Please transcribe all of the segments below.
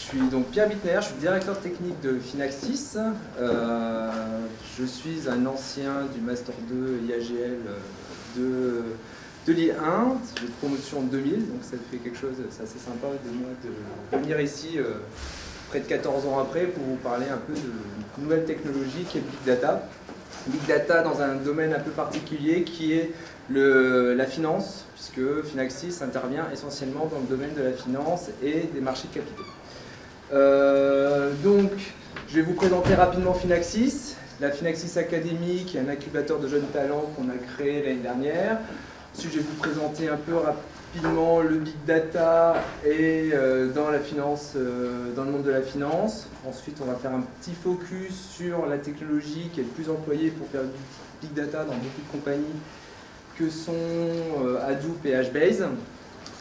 suis donc Pierre Bittner, je suis directeur technique de Finaxis. Je suis un ancien du Master 2 IAGL de l'I1, j'ai de promotion en 2000, donc ça fait quelque chose, c'est assez sympa de moi de venir ici près de 14 ans après pour vous parler un peu de nouvelles technologies qui est le Big Data. Big Data dans un domaine un peu particulier qui est la finance, puisque Finaxis intervient essentiellement dans le domaine de la finance et des marchés de capitaux. Donc, je vais vous présenter rapidement Finaxis, la Finaxis Academy, qui est un incubateur de jeunes talents qu'on a créé l'année dernière. Ensuite, je vais vous présenter un peu rapidement le Big Data et dans la finance, dans le monde de la finance. Ensuite, on va faire un petit focus sur la technologie qui est le plus employée pour faire du Big Data dans beaucoup de compagnies, que sont Hadoop et HBase.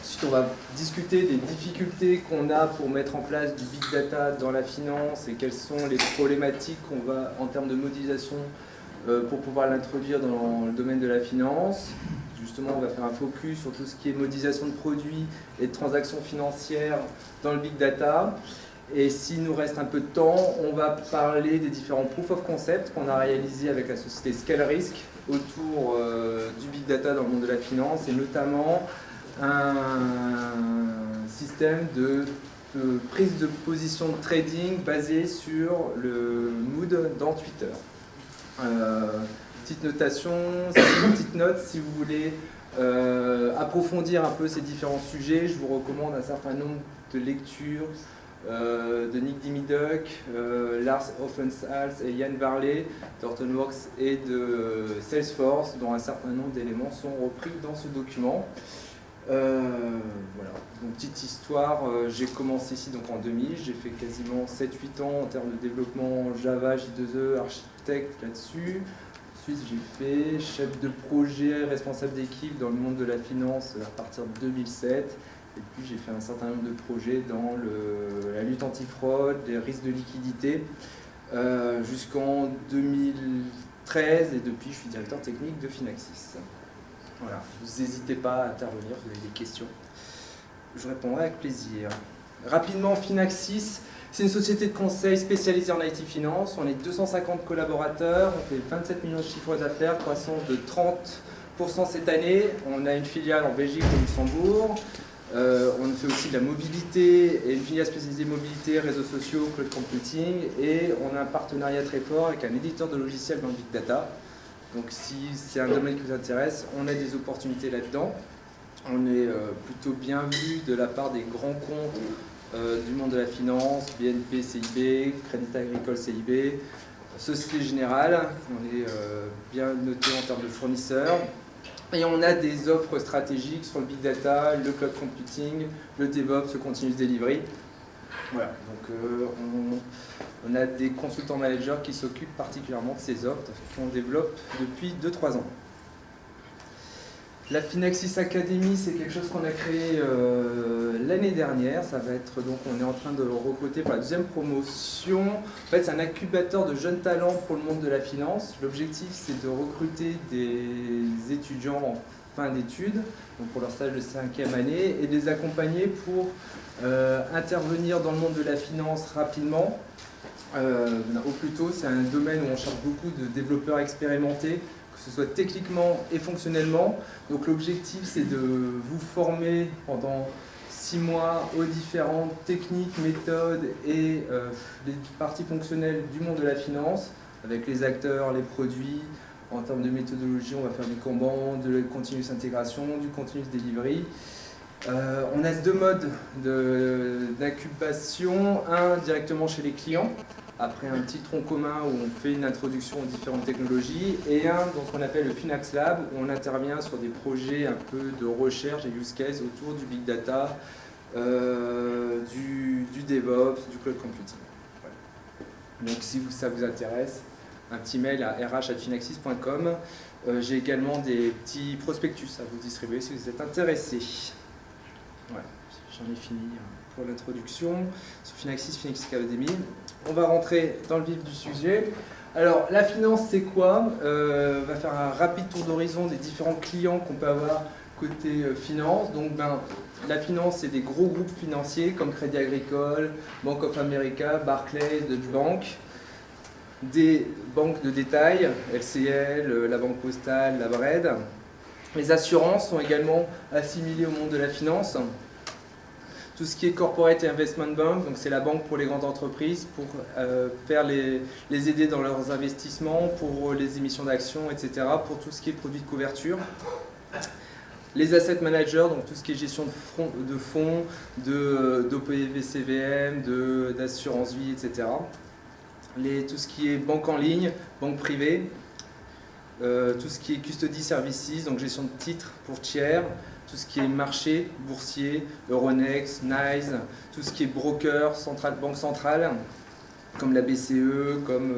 Ensuite, on va discuter des difficultés qu'on a pour mettre en place du Big Data dans la finance et quelles sont les problématiques qu'on va, en termes de modélisation, pour pouvoir l'introduire dans le domaine de la finance. Justement, on va faire un focus sur tout ce qui est modélisation de produits et de transactions financières dans le Big Data. Et s'il nous reste un peu de temps, on va parler des différents proof of concept qu'on a réalisés avec la société ScaleRisk autour du Big Data dans le monde de la finance, et notamment un système de prise de position de trading basé sur le mood dans Twitter. Petite notation, petite note, si vous voulez approfondir un peu ces différents sujets, je vous recommande un certain nombre de lectures de Nick Dimiduck, Lars Offenhals et Yann Varley, d'Hortonworks et de Salesforce, dont un certain nombre d'éléments sont repris dans ce document. Voilà, donc petite histoire, j'ai commencé ici donc en 2000, j'ai fait quasiment 7-8 ans en termes de développement Java, J2E, architecte là-dessus. Ensuite j'ai fait chef de projet, responsable d'équipe dans le monde de la finance à partir de 2007. Et puis j'ai fait un certain nombre de projets dans la lutte antifraude, les risques de liquidité, jusqu'en 2013, et depuis je suis directeur technique de Finaxis. Voilà, vous n'hésitez pas à intervenir, vous avez des questions, je répondrai avec plaisir. Rapidement, Finaxis, c'est une société de conseil spécialisée en IT Finance. On est 250 collaborateurs, on fait 27 millions de chiffres d'affaires, croissance de 30% cette année. On a une filiale en Belgique et au Luxembourg. On fait aussi de la mobilité et une filiale spécialisée mobilité, réseaux sociaux, cloud computing, et on a un partenariat très fort avec un éditeur de logiciels dans le Big Data. Donc si c'est un domaine qui vous intéresse, on a des opportunités là-dedans. On est plutôt bien vu de la part des grands comptes du monde de la finance, BNP, CIB, Crédit Agricole, CIB, Société Générale. On est bien noté en termes de fournisseurs. Et on a des offres stratégiques sur le Big Data, le Cloud Computing, le DevOps, le Continuous Delivery. Voilà, donc on a des consultants managers qui s'occupent particulièrement de ces offres, qu'on développe depuis 2-3 ans. La Finaxis Academy, c'est quelque chose qu'on a créé l'année dernière. Ça va être, donc, on est en train de recruter pour la deuxième promotion. En fait, c'est un incubateur de jeunes talents pour le monde de la finance. L'objectif, c'est de recruter des étudiants en fin d'études, donc pour leur stage de 5e année, et de les accompagner pour intervenir dans le monde de la finance rapidement. Au plus tôt, c'est un domaine où on cherche beaucoup de développeurs expérimentés, que ce soit techniquement et fonctionnellement. Donc l'objectif, c'est de vous former pendant 6 mois aux différentes techniques, méthodes et les parties fonctionnelles du monde de la finance, avec les acteurs, les produits. En termes de méthodologie, on va faire du Kanban, de la continuous intégration, du continuous delivery. On a 2 modes d'incubation, un directement chez les clients, après un petit tronc commun où on fait une introduction aux différentes technologies, et un dans ce qu'on appelle le Finax Lab, où on intervient sur des projets un peu de recherche et use case autour du Big Data, du DevOps, du Cloud Computing. Voilà. Donc si ça vous intéresse, un petit mail à rh@finaxis.com. J'ai également des petits prospectus à vous distribuer si vous êtes intéressés. Voilà, j'en ai fini pour l'introduction sur Finaxis Academy. On va rentrer dans le vif du sujet. Alors, la finance, c'est quoi? On va faire un rapide tour d'horizon des différents clients qu'on peut avoir côté finance, donc la finance, c'est des gros groupes financiers comme Crédit Agricole, Bank of America, Barclays, Deutsche Bank, des banques de détail, LCL, la Banque Postale, la BRED. Les assurances sont également assimilées au monde de la finance. Tout ce qui est Corporate Investment Bank, donc c'est la banque pour les grandes entreprises, pour les aider dans leurs investissements, pour les émissions d'actions, etc., pour tout ce qui est produits de couverture. Les asset managers, donc tout ce qui est gestion de fonds, d'OPV-CVM, d'assurance vie, etc. Tout ce qui est banque en ligne, banque privée, tout ce qui est custody services, donc gestion de titres pour tiers, tout ce qui est marché, boursier, Euronext, NYSE, tout ce qui est broker, banque centrale, comme la BCE, comme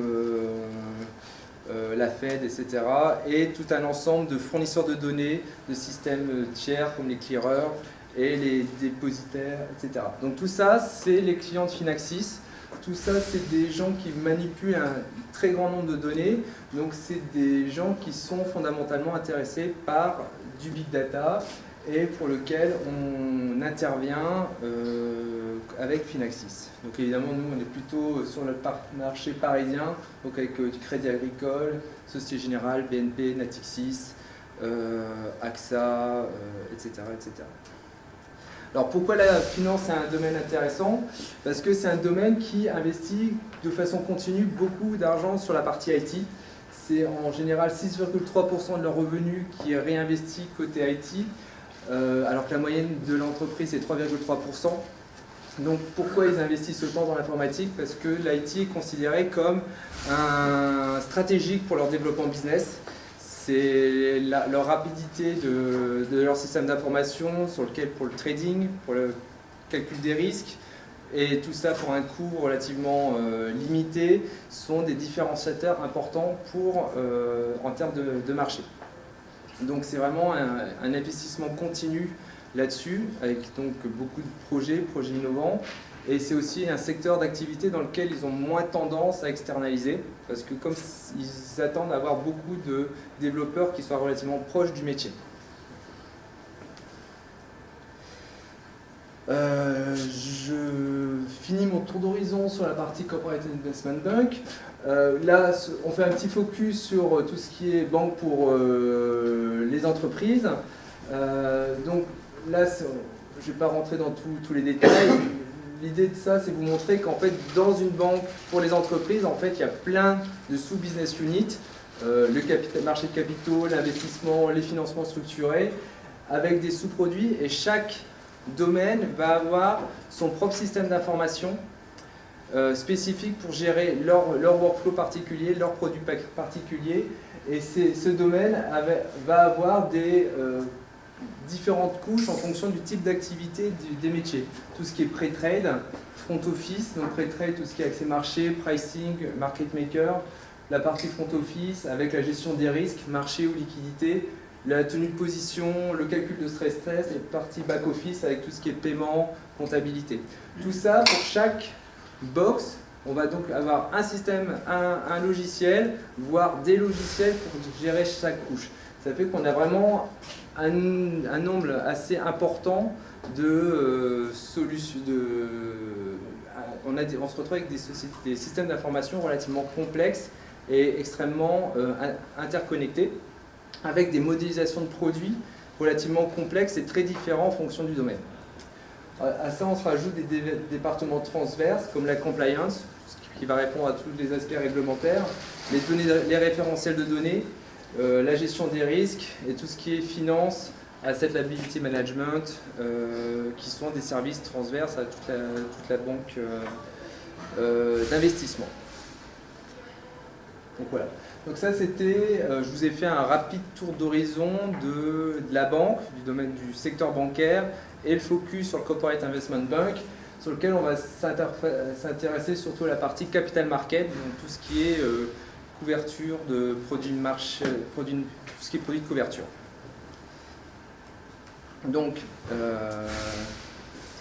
la Fed, etc. Et tout un ensemble de fournisseurs de données, de systèmes tiers comme les clearers et les dépositaires, etc. Donc tout ça, c'est les clients de Finaxis. Tout ça, c'est des gens qui manipulent un très grand nombre de données. Donc c'est des gens qui sont fondamentalement intéressés par du big data et pour lequel on intervient avec Finaxis. Donc évidemment, nous, on est plutôt sur le marché parisien, donc avec du Crédit Agricole, Société Générale, BNP, Natixis, AXA, etc., etc. Alors pourquoi la finance est un domaine intéressant? Parce que c'est un domaine qui investit de façon continue beaucoup d'argent sur la partie IT. C'est en général 6,3% de leurs revenus qui est réinvesti côté IT, alors que la moyenne de l'entreprise est 3,3%. Donc pourquoi ils investissent autant dans l'informatique? Parce que l'IT est considéré comme un stratégique pour leur développement business. C'est leur rapidité de leur système d'information pour le trading, pour le calcul des risques, et tout ça pour un coût relativement limité, sont des différenciateurs importants en termes de marché. Donc c'est vraiment un investissement continu là-dessus, avec donc beaucoup de projets innovants. Et c'est aussi un secteur d'activité dans lequel ils ont moins tendance à externaliser, parce que comme ils attendent à avoir beaucoup de développeurs qui soient relativement proches du métier. Je finis mon tour d'horizon sur la partie Corporate Investment Bank. Là, on fait un petit focus sur tout ce qui est banque pour les entreprises. Donc là, je ne vais pas rentrer dans tous les détails. L'idée de ça, c'est vous montrer qu'en fait, dans une banque pour les entreprises, en fait, il y a plein de sous-business units, le marché de capitaux, l'investissement, les financements structurés, avec des sous-produits, et chaque domaine va avoir son propre système d'information spécifique pour gérer leur workflow particulier, leurs produits particuliers, et ce domaine va avoir des différentes couches en fonction du type d'activité des métiers. Tout ce qui est pré-trade, front office, donc pré-trade, tout ce qui est accès marché, pricing, market maker, la partie front office avec la gestion des risques, marché ou liquidité, la tenue de position, le calcul de stress test, et partie back office avec tout ce qui est paiement, comptabilité. Tout ça, pour chaque box, on va donc avoir un système, un logiciel, voire des logiciels pour gérer chaque couche. Ça fait qu'on a vraiment un nombre assez important de solutions. On se retrouve avec des systèmes d'information relativement complexes et extrêmement interconnectés, avec des modélisations de produits relativement complexes et très différents en fonction du domaine. À ça, on se rajoute des départements transverses comme la compliance, qui va répondre à tous les aspects réglementaires, les référentiels de données, la gestion des risques et tout ce qui est finance, asset liability management, qui sont des services transverses à toute la banque d'investissement. Donc voilà. Donc ça c'était, je vous ai fait un rapide tour d'horizon de la banque, du domaine du secteur bancaire, et le focus sur le Corporate Investment Bank, sur lequel on va s'intéresser surtout à la partie capital market, donc tout ce qui est couverture de produits de marché, tout ce qui est produits de couverture. Donc,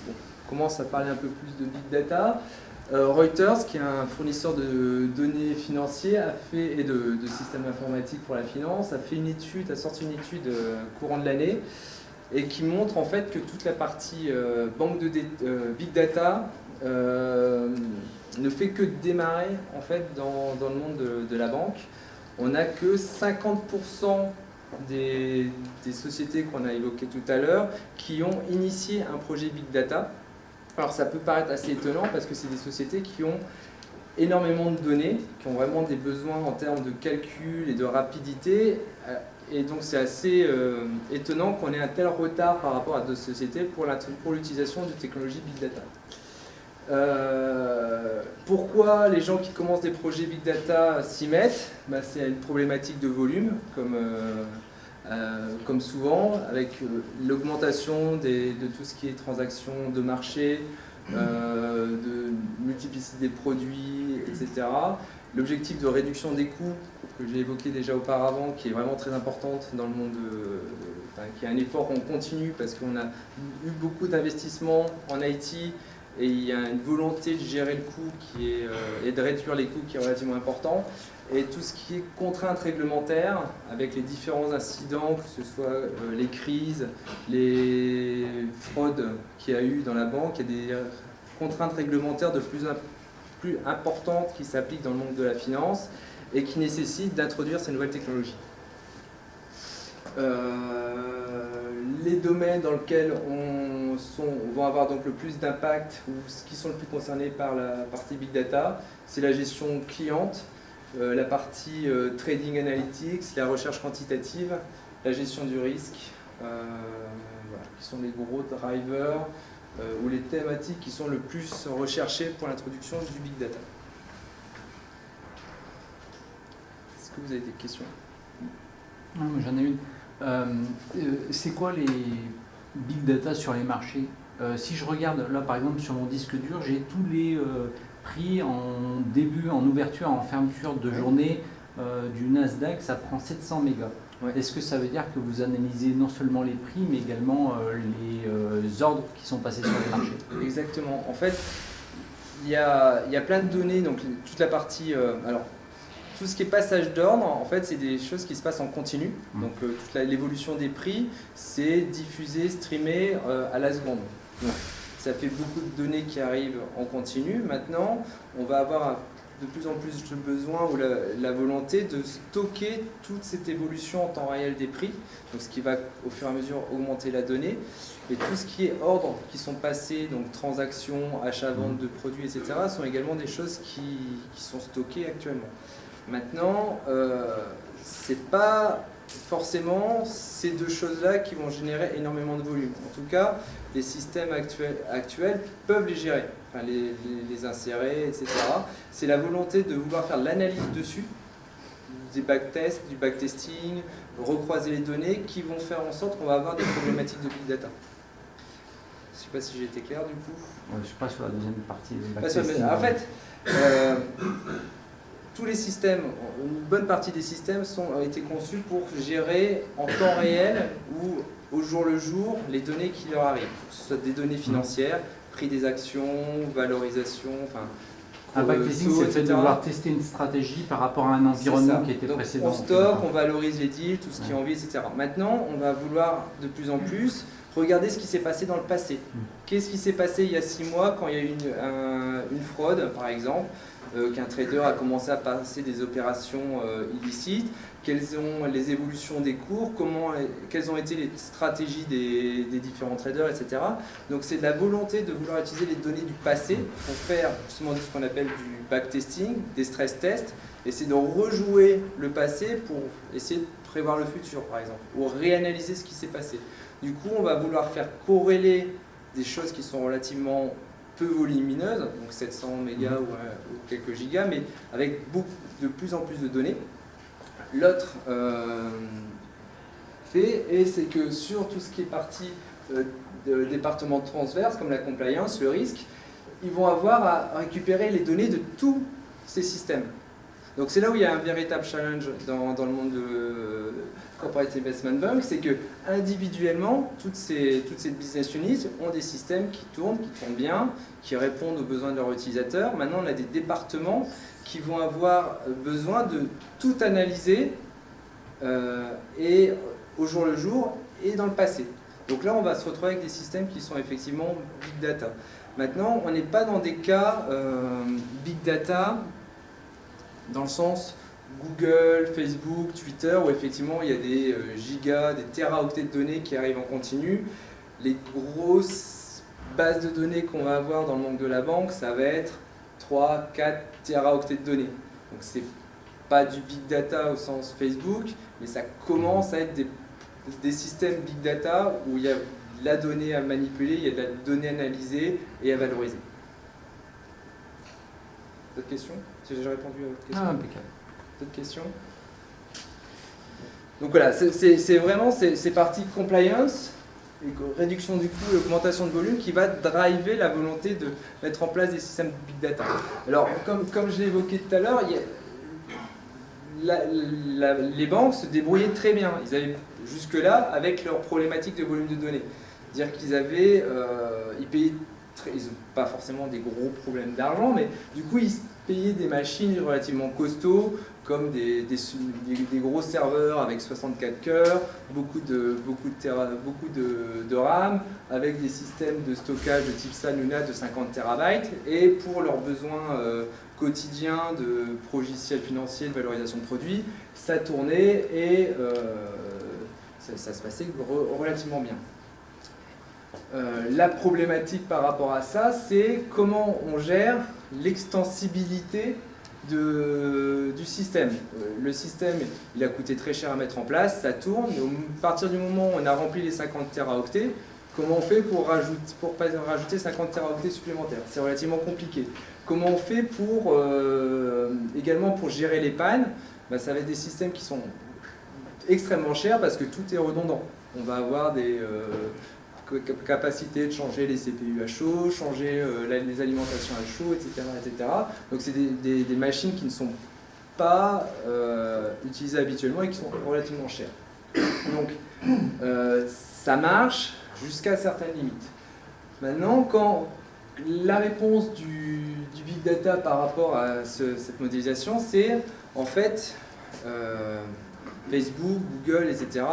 on commence à parler un peu plus de big data. Reuters, qui est un fournisseur de données financiers et de systèmes informatiques pour la finance, a sorti une étude courant de l'année et qui montre en fait que toute la partie banque de big data ne fait que démarrer en fait dans le monde de la banque. On n'a que 50% des sociétés qu'on a évoquées tout à l'heure qui ont initié un projet big data. Alors ça peut paraître assez étonnant parce que c'est des sociétés qui ont énormément de données, qui ont vraiment des besoins en termes de calcul et de rapidité. Et donc c'est assez étonnant qu'on ait un tel retard par rapport à d'autres sociétés pour l'utilisation de technologies big data. Pourquoi les gens qui commencent des projets big data s'y mettent? C'est une problématique de volume, comme souvent, avec l'augmentation de tout ce qui est transactions de marché, de multiplicité des produits, etc. L'objectif de réduction des coûts, que j'ai évoqué déjà auparavant, qui est vraiment très importante dans le monde, qui est un effort qu'on continue parce qu'on a eu beaucoup d'investissements en IT et il y a une volonté de gérer le coût et de réduire les coûts qui est relativement important. Et tout ce qui est contraintes réglementaires, avec les différents incidents, que ce soit les crises, les fraudes qu'il y a eu dans la banque, il y a des contraintes réglementaires de plus importantes qui s'appliquent dans le monde de la finance et qui nécessitent d'introduire ces nouvelles technologies. Les domaines dans lesquels on va avoir donc le plus d'impact ou qui sont le plus concernés par la partie big data, c'est la gestion cliente, la partie trading analytics, la recherche quantitative, la gestion du risque, voilà, qui sont les gros drivers ou les thématiques qui sont le plus recherchées pour l'introduction du big data. Est-ce que vous avez des questions? Non, mais j'en ai une. C'est quoi les big data sur les marchés? Si je regarde là par exemple sur mon disque dur, j'ai tous les prix en début, en ouverture, en fermeture de journée du Nasdaq, ça prend 700 mégas. Ouais. Est-ce que ça veut dire que vous analysez non seulement les prix, mais également les ordres qui sont passés sur les marchés? Exactement. En fait, il y a plein de données, donc toute la partie... alors, tout ce qui est passage d'ordre, en fait, c'est des choses qui se passent en continu. Donc, toute l'évolution des prix, c'est diffusé, streamé à la seconde. Donc, ça fait beaucoup de données qui arrivent en continu. Maintenant, on va avoir de plus en plus le besoin ou la volonté de stocker toute cette évolution en temps réel des prix, donc ce qui va au fur et à mesure augmenter la donnée. Et tout ce qui est ordre qui sont passés, donc transactions, achats-ventes de produits, etc., sont également des choses qui sont stockées actuellement. Maintenant, c'est pas forcément ces deux choses-là qui vont générer énormément de volume. En tout cas, les systèmes actuels peuvent les gérer, enfin, les insérer, etc. C'est la volonté de vouloir faire de l'analyse dessus, des backtests, du backtesting, recroiser les données qui vont faire en sorte qu'on va avoir des problématiques de big data. Je ne sais pas si j'ai été clair du coup. Ouais, je passe sur la deuxième partie. En fait, tous les systèmes, une bonne partie des systèmes ont été conçus pour gérer en temps réel ou au jour le jour les données qui leur arrivent, que ce soit des données financières, prix des actions, valorisation, enfin... Un backtesting, c'est le fait de devoir tester une stratégie par rapport à un environnement qui était précédent. On stocke, on valorise les deals, tout ce qui est en vie, etc. Maintenant, on va vouloir de plus en plus regarder ce qui s'est passé dans le passé. Qu'est-ce qui s'est passé il y a 6 mois quand il y a eu une fraude, par exemple, qu'un trader a commencé à passer des opérations illicites, quelles sont les évolutions des cours, quelles ont été les stratégies des différents traders, etc. Donc c'est de la volonté de vouloir utiliser les données du passé pour faire justement ce qu'on appelle du backtesting, des stress tests, essayer de rejouer le passé pour essayer de prévoir le futur, par exemple, ou réanalyser ce qui s'est passé. Du coup, on va vouloir faire corréler des choses qui sont relativement peu volumineuses, donc 700 mégas ou quelques gigas, mais avec de plus en plus de données. L'autre fait, et c'est que sur tout ce qui est partie de départements transverses, comme la compliance, le risque, ils vont avoir à récupérer les données de tous ces systèmes. Donc c'est là où il y a un véritable challenge dans le monde de Corporate Investment Bank, c'est que individuellement, toutes ces business units ont des systèmes qui tournent bien, qui répondent aux besoins de leurs utilisateurs. Maintenant, on a des départements qui vont avoir besoin de tout analyser et au jour le jour et dans le passé. Donc là, on va se retrouver avec des systèmes qui sont effectivement big data. Maintenant, on n'est pas dans des cas big data dans le sens Google, Facebook, Twitter, où effectivement il y a des gigas, des téraoctets de données qui arrivent en continu. Les grosses bases de données qu'on va avoir dans le monde de la banque, ça va être 3, 4 téraoctets de données. Donc c'est pas du big data au sens Facebook, mais ça commence à être des systèmes big data où il y a de la donnée à manipuler, il y a de la donnée analysée et à valoriser. D'autres questions? Si j'ai répondu à votre question. Ah, impeccable. D'autres questions? Donc voilà, c'est vraiment ces parties compliance, réduction du coût et augmentation de volume qui va driver la volonté de mettre en place des systèmes big data. Alors, comme je l'ai évoqué tout à l'heure, les banques se débrouillaient très bien. Ils avaient jusque-là avec leurs problématiques de volume de données. C'est-à-dire qu'ils avaient, ils payaient, ils n'ont pas forcément des gros problèmes d'argent, mais du coup ils payaient des machines relativement costauds, comme des gros serveurs avec 64 cœurs, beaucoup de RAM, avec des systèmes de stockage de type SAN Luna de 50 TB, et pour leurs besoins quotidiens de logiciels financiers, de valorisation de produits, ça tournait et ça se passait relativement bien. La problématique par rapport à ça, c'est comment on gère l'extensibilité du système. Le système, il a coûté très cher à mettre en place, ça tourne, mais à partir du moment où on a rempli les 50 téraoctets, comment on fait pour rajouter 50 téraoctets supplémentaires? C'est relativement compliqué. Comment on fait également pour gérer les pannes? Ça va être des systèmes qui sont extrêmement chers parce que tout est redondant. On va avoir des capacités de changer les CPU à chaud, changer les alimentations à chaud, etc. etc. Donc c'est des machines qui ne sont pas utilisées habituellement et qui sont relativement chères. Donc ça marche jusqu'à certaines limites. Maintenant, quand la réponse du big data par rapport à cette modélisation, c'est en fait Facebook, Google, etc.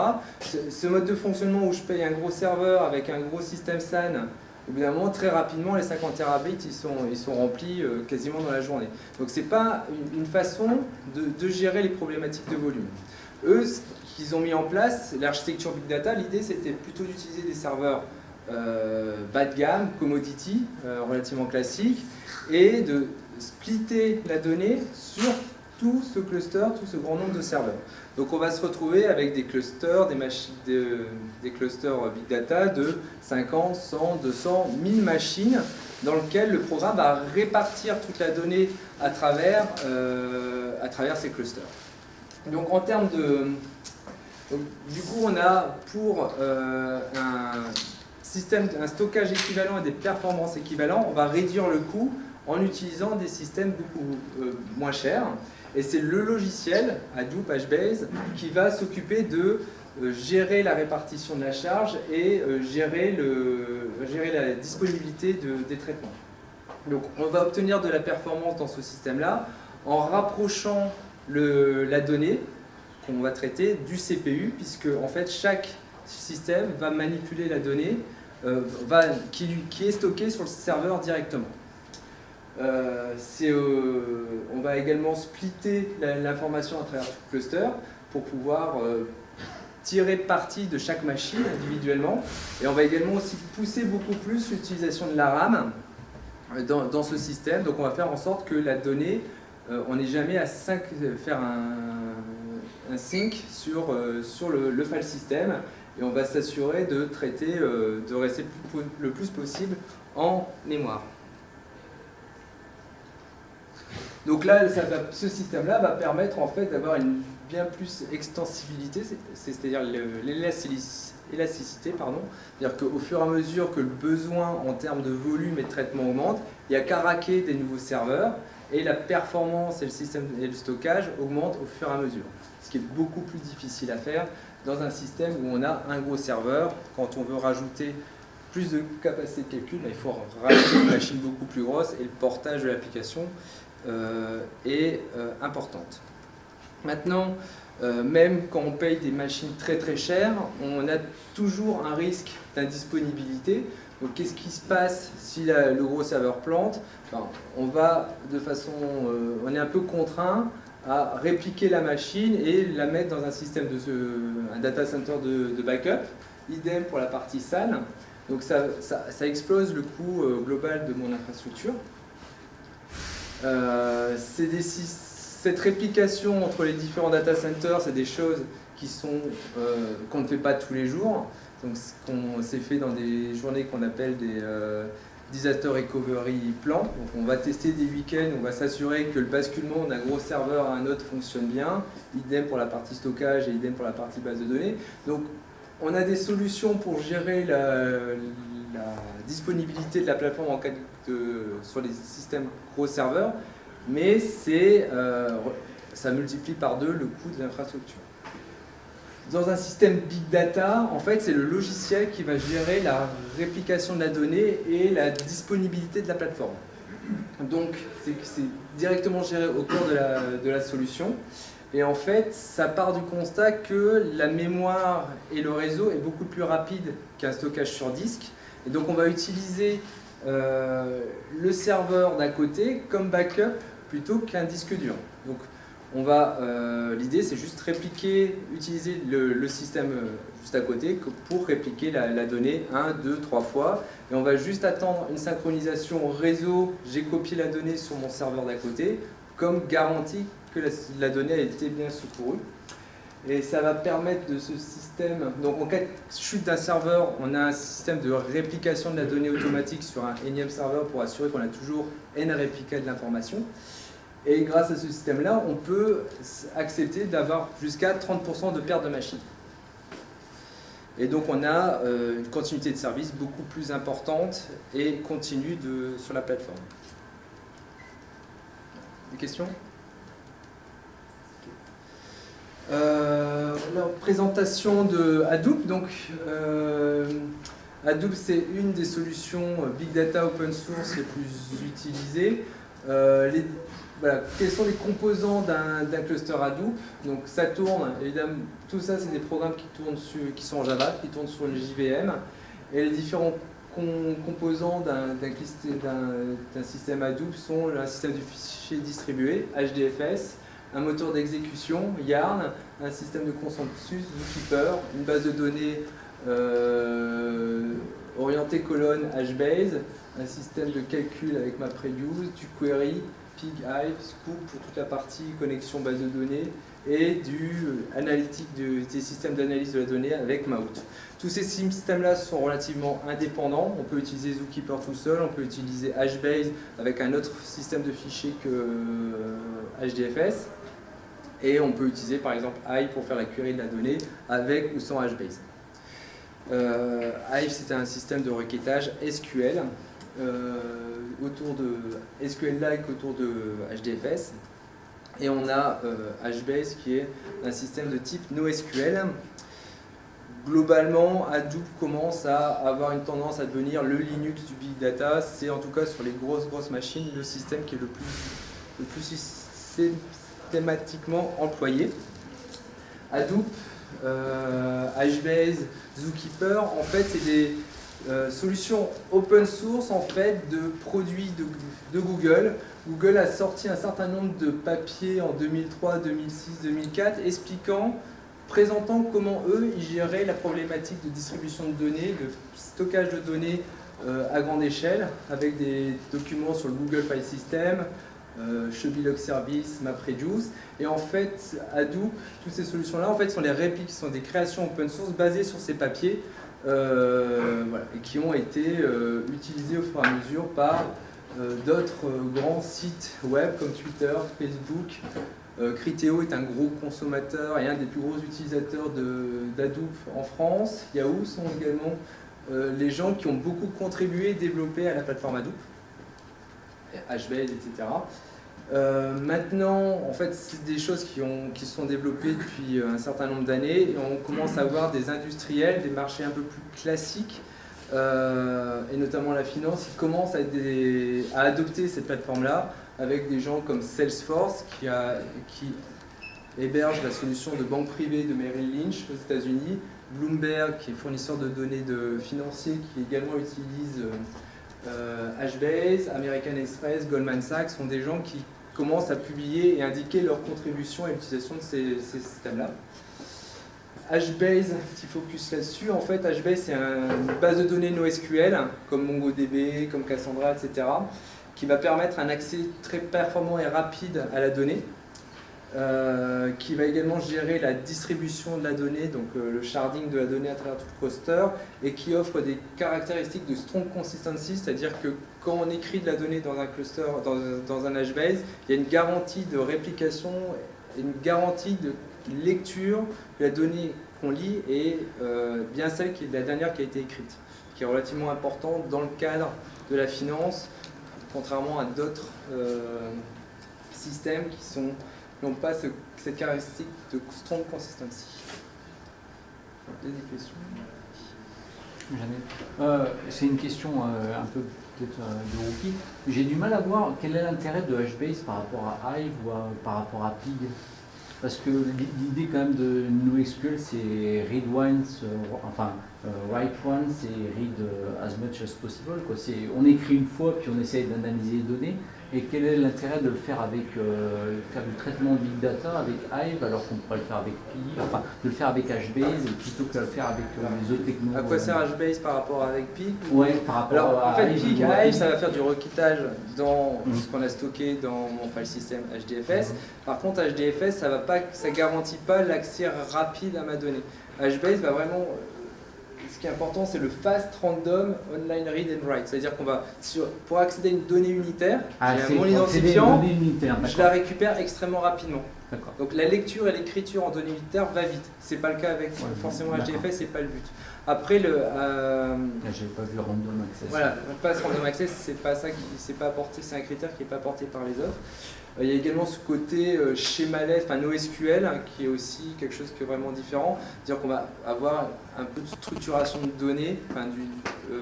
Ce mode de fonctionnement où je paye un gros serveur avec un gros système SAN, évidemment, très rapidement, les 50 terabits, ils sont remplis quasiment dans la journée. Donc c'est pas une façon de gérer les problématiques de volume. Eux, ce qu'ils ont mis en place, l'architecture Big Data, l'idée c'était plutôt d'utiliser des serveurs bas de gamme, commodity, relativement classiques, et de splitter la donnée sur tout ce cluster, tout ce grand nombre de serveurs. Donc on va se retrouver avec des clusters, des clusters Big Data de 50, 100, 200, 1000 machines dans lesquelles le programme va répartir toute la donnée à travers ces clusters. Donc en termes de... Donc, du coup on a pour un stockage équivalent et des performances équivalentes, on va réduire le coût en utilisant des systèmes beaucoup moins chers. Et c'est le logiciel, Hadoop, HBase, qui va s'occuper de gérer la répartition de la charge et gérer la disponibilité des traitements. Donc on va obtenir de la performance dans ce système-là en rapprochant la donnée qu'on va traiter du CPU, puisque en fait chaque système va manipuler la donnée qui est stockée sur le serveur directement. On va également splitter l'information à travers tout le cluster pour pouvoir tirer parti de chaque machine individuellement, et on va également aussi pousser beaucoup plus l'utilisation de la RAM dans ce système. Donc on va faire en sorte que la donnée, on n'est jamais à faire un sync sur le file system, et on va s'assurer de traiter, de rester le plus possible en mémoire. Donc là, ce système-là va permettre en fait d'avoir une bien plus extensibilité, c'est-à-dire l'élasticité, pardon. C'est-à-dire qu'au fur et à mesure que le besoin en termes de volume et de traitement augmente, il n'y a qu'à raquer des nouveaux serveurs et la performance et le système et le stockage augmentent au fur et à mesure. Ce qui est beaucoup plus difficile à faire dans un système où on a un gros serveur. Quand on veut rajouter plus de capacité de calcul, il faut rajouter une machine beaucoup plus grosse et le portage de l'application est importante. Maintenant, Même quand on paye des machines très très chères, on a toujours un risque d'indisponibilité. Donc qu'est-ce qui se passe si le gros serveur plante? Enfin, on est un peu contraint à répliquer la machine et la mettre dans un système un data center de backup. Idem pour la partie SAN. Donc ça explose le coût global de mon infrastructure. Cette réplication entre les différents data centers, c'est des choses qu'on ne fait pas tous les jours. Donc c'est fait dans des journées qu'on appelle des disaster recovery plans. Donc on va tester des week-ends, on va s'assurer que le basculement d'un gros serveur à un autre fonctionne bien. Idem pour la partie stockage et idem pour la partie base de données. Donc on a des solutions pour gérer la disponibilité de la plateforme sur les systèmes gros serveurs, mais ça multiplie par 2 le coût de l'infrastructure. Dans un système big data, en fait, c'est le logiciel qui va gérer la réplication de la donnée et la disponibilité de la plateforme. Donc, c'est directement géré au cœur de la solution. Et en fait, ça part du constat que la mémoire et le réseau est beaucoup plus rapide qu'un stockage sur disque. Et donc, on va utiliser le serveur d'à côté comme backup plutôt qu'un disque dur. Donc, l'idée, c'est juste utiliser le système juste à côté pour répliquer la donnée 1, 2, 3 fois. Et on va juste attendre une synchronisation réseau. J'ai copié la donnée sur mon serveur d'à côté comme garantie que la donnée a été bien secourue. Et ça va permettre de ce système. Donc en cas de chute d'un serveur, on a un système de réplication de la donnée automatique sur un énième serveur pour assurer qu'on a toujours n réplicas de l'information. Et grâce à ce système-là, on peut accepter d'avoir jusqu'à 30% de perte de machine. Et donc on a une continuité de service beaucoup plus importante et continue sur la plateforme. Des questions ? La présentation de Hadoop. Donc, Hadoop, c'est une des solutions Big Data Open Source les plus utilisées. Quels sont les composants d'un cluster Hadoop? Donc, ça tourne, évidemment, tout ça, c'est des programmes qui sont en Java, qui tournent sur une JVM. Et les différents composants d'un système Hadoop sont un système de fichiers distribué, HDFS, un moteur d'exécution, Yarn, un système de consensus, Zookeeper, une base de données orientée colonne HBase, un système de calcul avec MapReduce, du query, Pig, Hive, Scoop pour toute la partie connexion base de données et des systèmes d'analyse de la donnée avec Maout. Tous ces systèmes-là sont relativement indépendants. On peut utiliser Zookeeper tout seul, on peut utiliser HBase avec un autre système de fichiers que HDFS. Et on peut utiliser par exemple Hive pour faire la query de la donnée avec ou sans HBase. Hive, c'est un système de requêtage SQL SQL-like autour de HDFS. Et on a HBase qui est un système de type NoSQL. Globalement, Hadoop commence à avoir une tendance à devenir le Linux du Big Data. C'est en tout cas sur les grosses machines le système qui est le plus systématiquement employé. Hadoop, HBase, Zookeeper, en fait, c'est des solutions open source en fait, de produits de Google. Google a sorti un certain nombre de papiers en 2003, 2006, 2004 présentant comment eux ils géraient la problématique de distribution de données, de stockage de données à grande échelle avec des documents sur le Google File System, Chubby Log Service, MapReduce. Et en fait, Hadoop, toutes ces solutions-là en fait, sont des répliques, sont des créations open source basées sur ces papiers et qui ont été utilisés au fur et à mesure par d'autres grands sites web comme Twitter, Facebook. Criteo est un gros consommateur et un des plus gros utilisateurs d'Hadoop en France. Yahoo sont également les gens qui ont beaucoup contribué et développé à la plateforme Hadoop, HBase, etc. Maintenant, en fait, c'est des choses qui sont développées depuis un certain nombre d'années et on commence à voir des industriels, des marchés un peu plus classiques et notamment la finance qui commencent à adopter cette plateforme-là avec des gens comme Salesforce qui héberge la solution de banque privée de Merrill Lynch aux États-Unis. Bloomberg, qui est fournisseur de données financiers, qui également utilise HBase, American Express, Goldman Sachs, sont des gens qui commencent à publier et indiquer leur contribution à l'utilisation de ces systèmes-là. HBase, petit focus là-dessus, en fait HBase c'est une base de données NoSQL, comme MongoDB, comme Cassandra, etc., qui va permettre un accès très performant et rapide à la donnée, qui va également gérer la distribution de la donnée, donc le sharding de la donnée à travers tout le cluster, et qui offre des caractéristiques de strong consistency, c'est-à-dire que quand on écrit de la donnée dans un cluster, dans un HBase, il y a une garantie de réplication, une garantie de lecture de la donnée qu'on lit est bien celle qui est la dernière qui a été écrite, qui est relativement importante dans le cadre de la finance, contrairement à d'autres systèmes qui n'ont pas cette caractéristique de strong consistency. Des questions? C'est une question un peu peut-être de rookie. J'ai du mal à voir quel est l'intérêt de HBase par rapport à Hive ou par rapport à Pig. Parce que l'idée quand même de NoSQL, c'est read once, write once et read as much as possible. Quoi. On écrit une fois puis on essaye d'analyser les données. Et quel est l'intérêt de le faire avec faire du traitement de big data avec Hive alors qu'on pourrait le faire avec Pi, enfin de le faire avec HBase plutôt que de le faire avec les autres technologies. À quoi sert HBase par rapport avec Pig? Ouais, par rapport alors, à en fait, Hive, Hive, ça va faire du requêtage dans ce qu'on a stocké dans mon file system HDFS. Par contre, HDFS, ça ne garantit pas l'accès rapide à ma donnée. HBase va vraiment... Ce qui est important, c'est le fast random online read and write. C'est-à-dire qu'on va, pour accéder à une donnée unitaire, j'ai mon identifiant, je la récupère extrêmement rapidement. Donc la lecture et l'écriture en données unitaires va vite. C'est pas le cas avec forcément HDFS, c'est pas le but. Après j'ai pas vu random access. Voilà, pass random access, c'est pas ça pas apporté, c'est un critère qui n'est pas apporté par les autres. Il y a également ce côté schémaless, NoSQL, qui est aussi quelque chose qui est vraiment différent. C'est-à-dire qu'on va avoir un peu de structuration de données,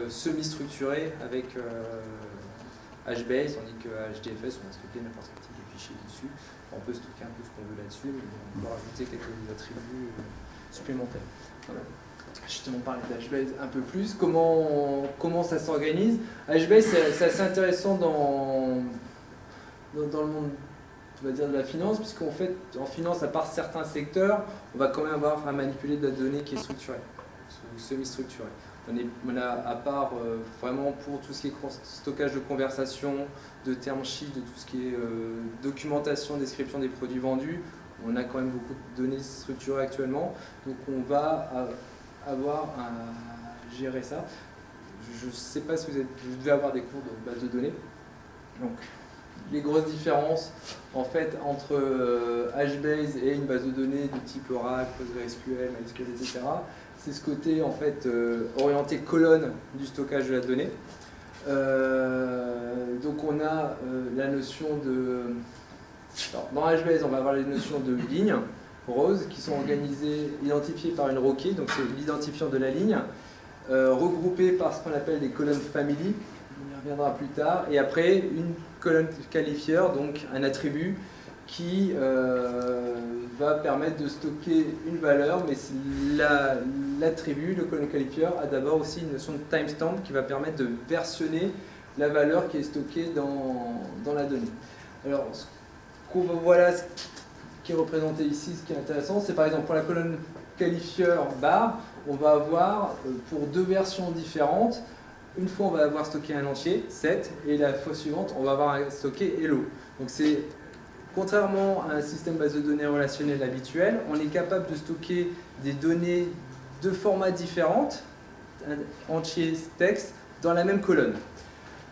semi-structuré avec HBase, tandis que HDFS, on va stocker n'importe quel type de fichier dessus. On peut stocker un peu ce qu'on veut là-dessus, mais on peut rajouter quelques attributs supplémentaires. Voilà. Justement, parler d'HBase un peu plus. Comment ça s'organise? HBase, c'est assez intéressant dans le monde, on va dire, de la finance, puisqu'en fait, en finance, à part certains secteurs, on va quand même avoir à manipuler de la donnée qui est structurée, ou semi-structurée. On a, à part vraiment pour tout ce qui est stockage de conversation, de term sheet, de tout ce qui est documentation, description des produits vendus, on a quand même beaucoup de données structurées actuellement. Donc on va avoir à gérer ça. Je ne sais pas si vous devez avoir des cours de base de données. Donc, les grosses différences en fait entre HBase et une base de données de type Oracle, PostgreSQL, MySQL, etc. C'est ce côté en fait orienté colonne du stockage de la donnée. Donc on a la notion de... Alors, dans HBase, on va avoir les notions de lignes roses qui sont identifiées par une requête, donc c'est l'identifiant de la ligne, regroupées par ce qu'on appelle des colonnes family. On y reviendra plus tard. Et après, une colonne qualifieur, donc un attribut qui va permettre de stocker une valeur, mais l'attribut, le colonne qualifieur, a d'abord aussi une notion de timestamp qui va permettre de versionner la valeur qui est stockée dans la donnée. Alors, voilà ce qui est représenté ici, ce qui est intéressant, c'est par exemple pour la colonne qualifieur bar, on va avoir pour deux versions différentes. Une fois, on va avoir stocké un entier, 7, et la fois suivante, on va avoir stocké hello. Donc c'est, contrairement à un système base de données relationnel habituel, on est capable de stocker des données de formats différentes, entier, texte, dans la même colonne.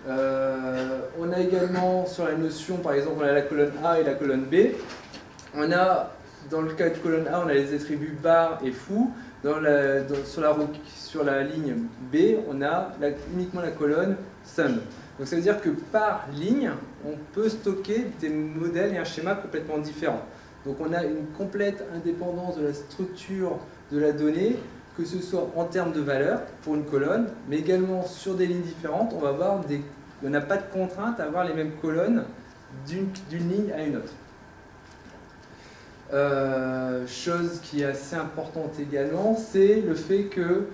On a également sur la notion, par exemple, on a la colonne A et la colonne B. On a, dans le cas de colonne A, on a les attributs bar et foo. Sur la ligne B, on a uniquement la colonne sum. Donc ça veut dire que par ligne, on peut stocker des modèles et un schéma complètement différents. Donc on a une complète indépendance de la structure de la donnée, que ce soit en termes de valeur pour une colonne, mais également sur des lignes différentes, on n'a pas de contrainte à avoir les mêmes colonnes d'une ligne à une autre. Chose qui est assez importante également, c'est le fait que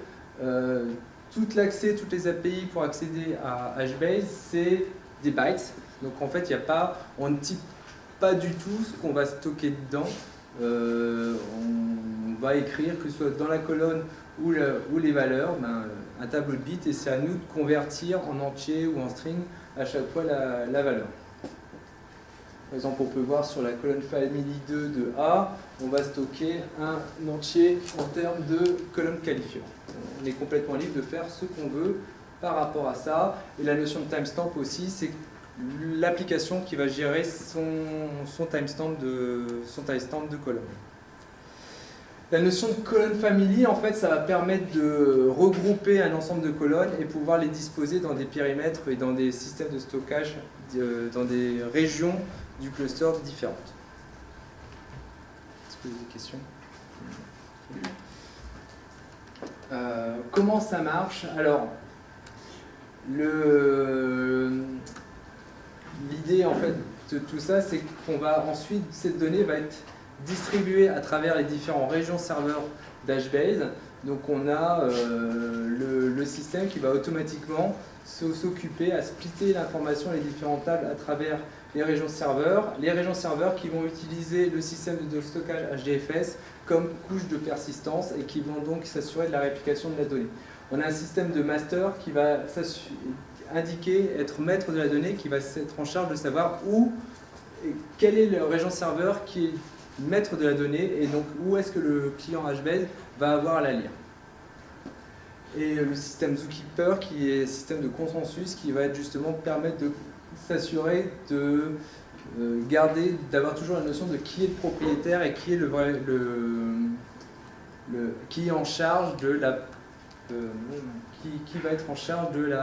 tout l'accès, toutes les API pour accéder à HBase, c'est des bytes. Donc en fait, on ne type pas du tout ce qu'on va stocker dedans. On va écrire, que ce soit dans la colonne ou les valeurs, un tableau de bits, et c'est à nous de convertir en entier ou en string à chaque fois la valeur. Par exemple, on peut voir sur la colonne family 2 de A, on va stocker un entier en termes de colonne qualifiant. On est complètement libre de faire ce qu'on veut par rapport à ça. Et la notion de timestamp aussi, c'est l'application qui va gérer son timestamp de colonne. La notion de colonne family, en fait, ça va permettre de regrouper un ensemble de colonnes et pouvoir les disposer dans des périmètres et dans des systèmes de stockage, dans des régions du cluster différentes. Est-ce que vous avez des questions ? Comment ça marche ? Alors, l'idée en fait de tout ça, c'est qu'on va ensuite, cette donnée va être distribuée à travers les différentes régions serveurs d'HBase. Donc on a le système qui va automatiquement s'occuper à splitter l'information et les différentes tables à travers les régions serveurs qui vont utiliser le système de stockage HDFS comme couche de persistance et qui vont donc s'assurer de la réplication de la donnée. On a un système de master qui va indiquer, être maître de la donnée, qui va être en charge de savoir quelle est la région serveur qui est maître de la donnée et donc où est-ce que le client HBase va avoir à la lire. Et le système Zookeeper qui est un système de consensus qui va justement permettre de s'assurer de d'avoir toujours la notion de qui est le propriétaire et qui est qui est en charge de la qui va être en charge de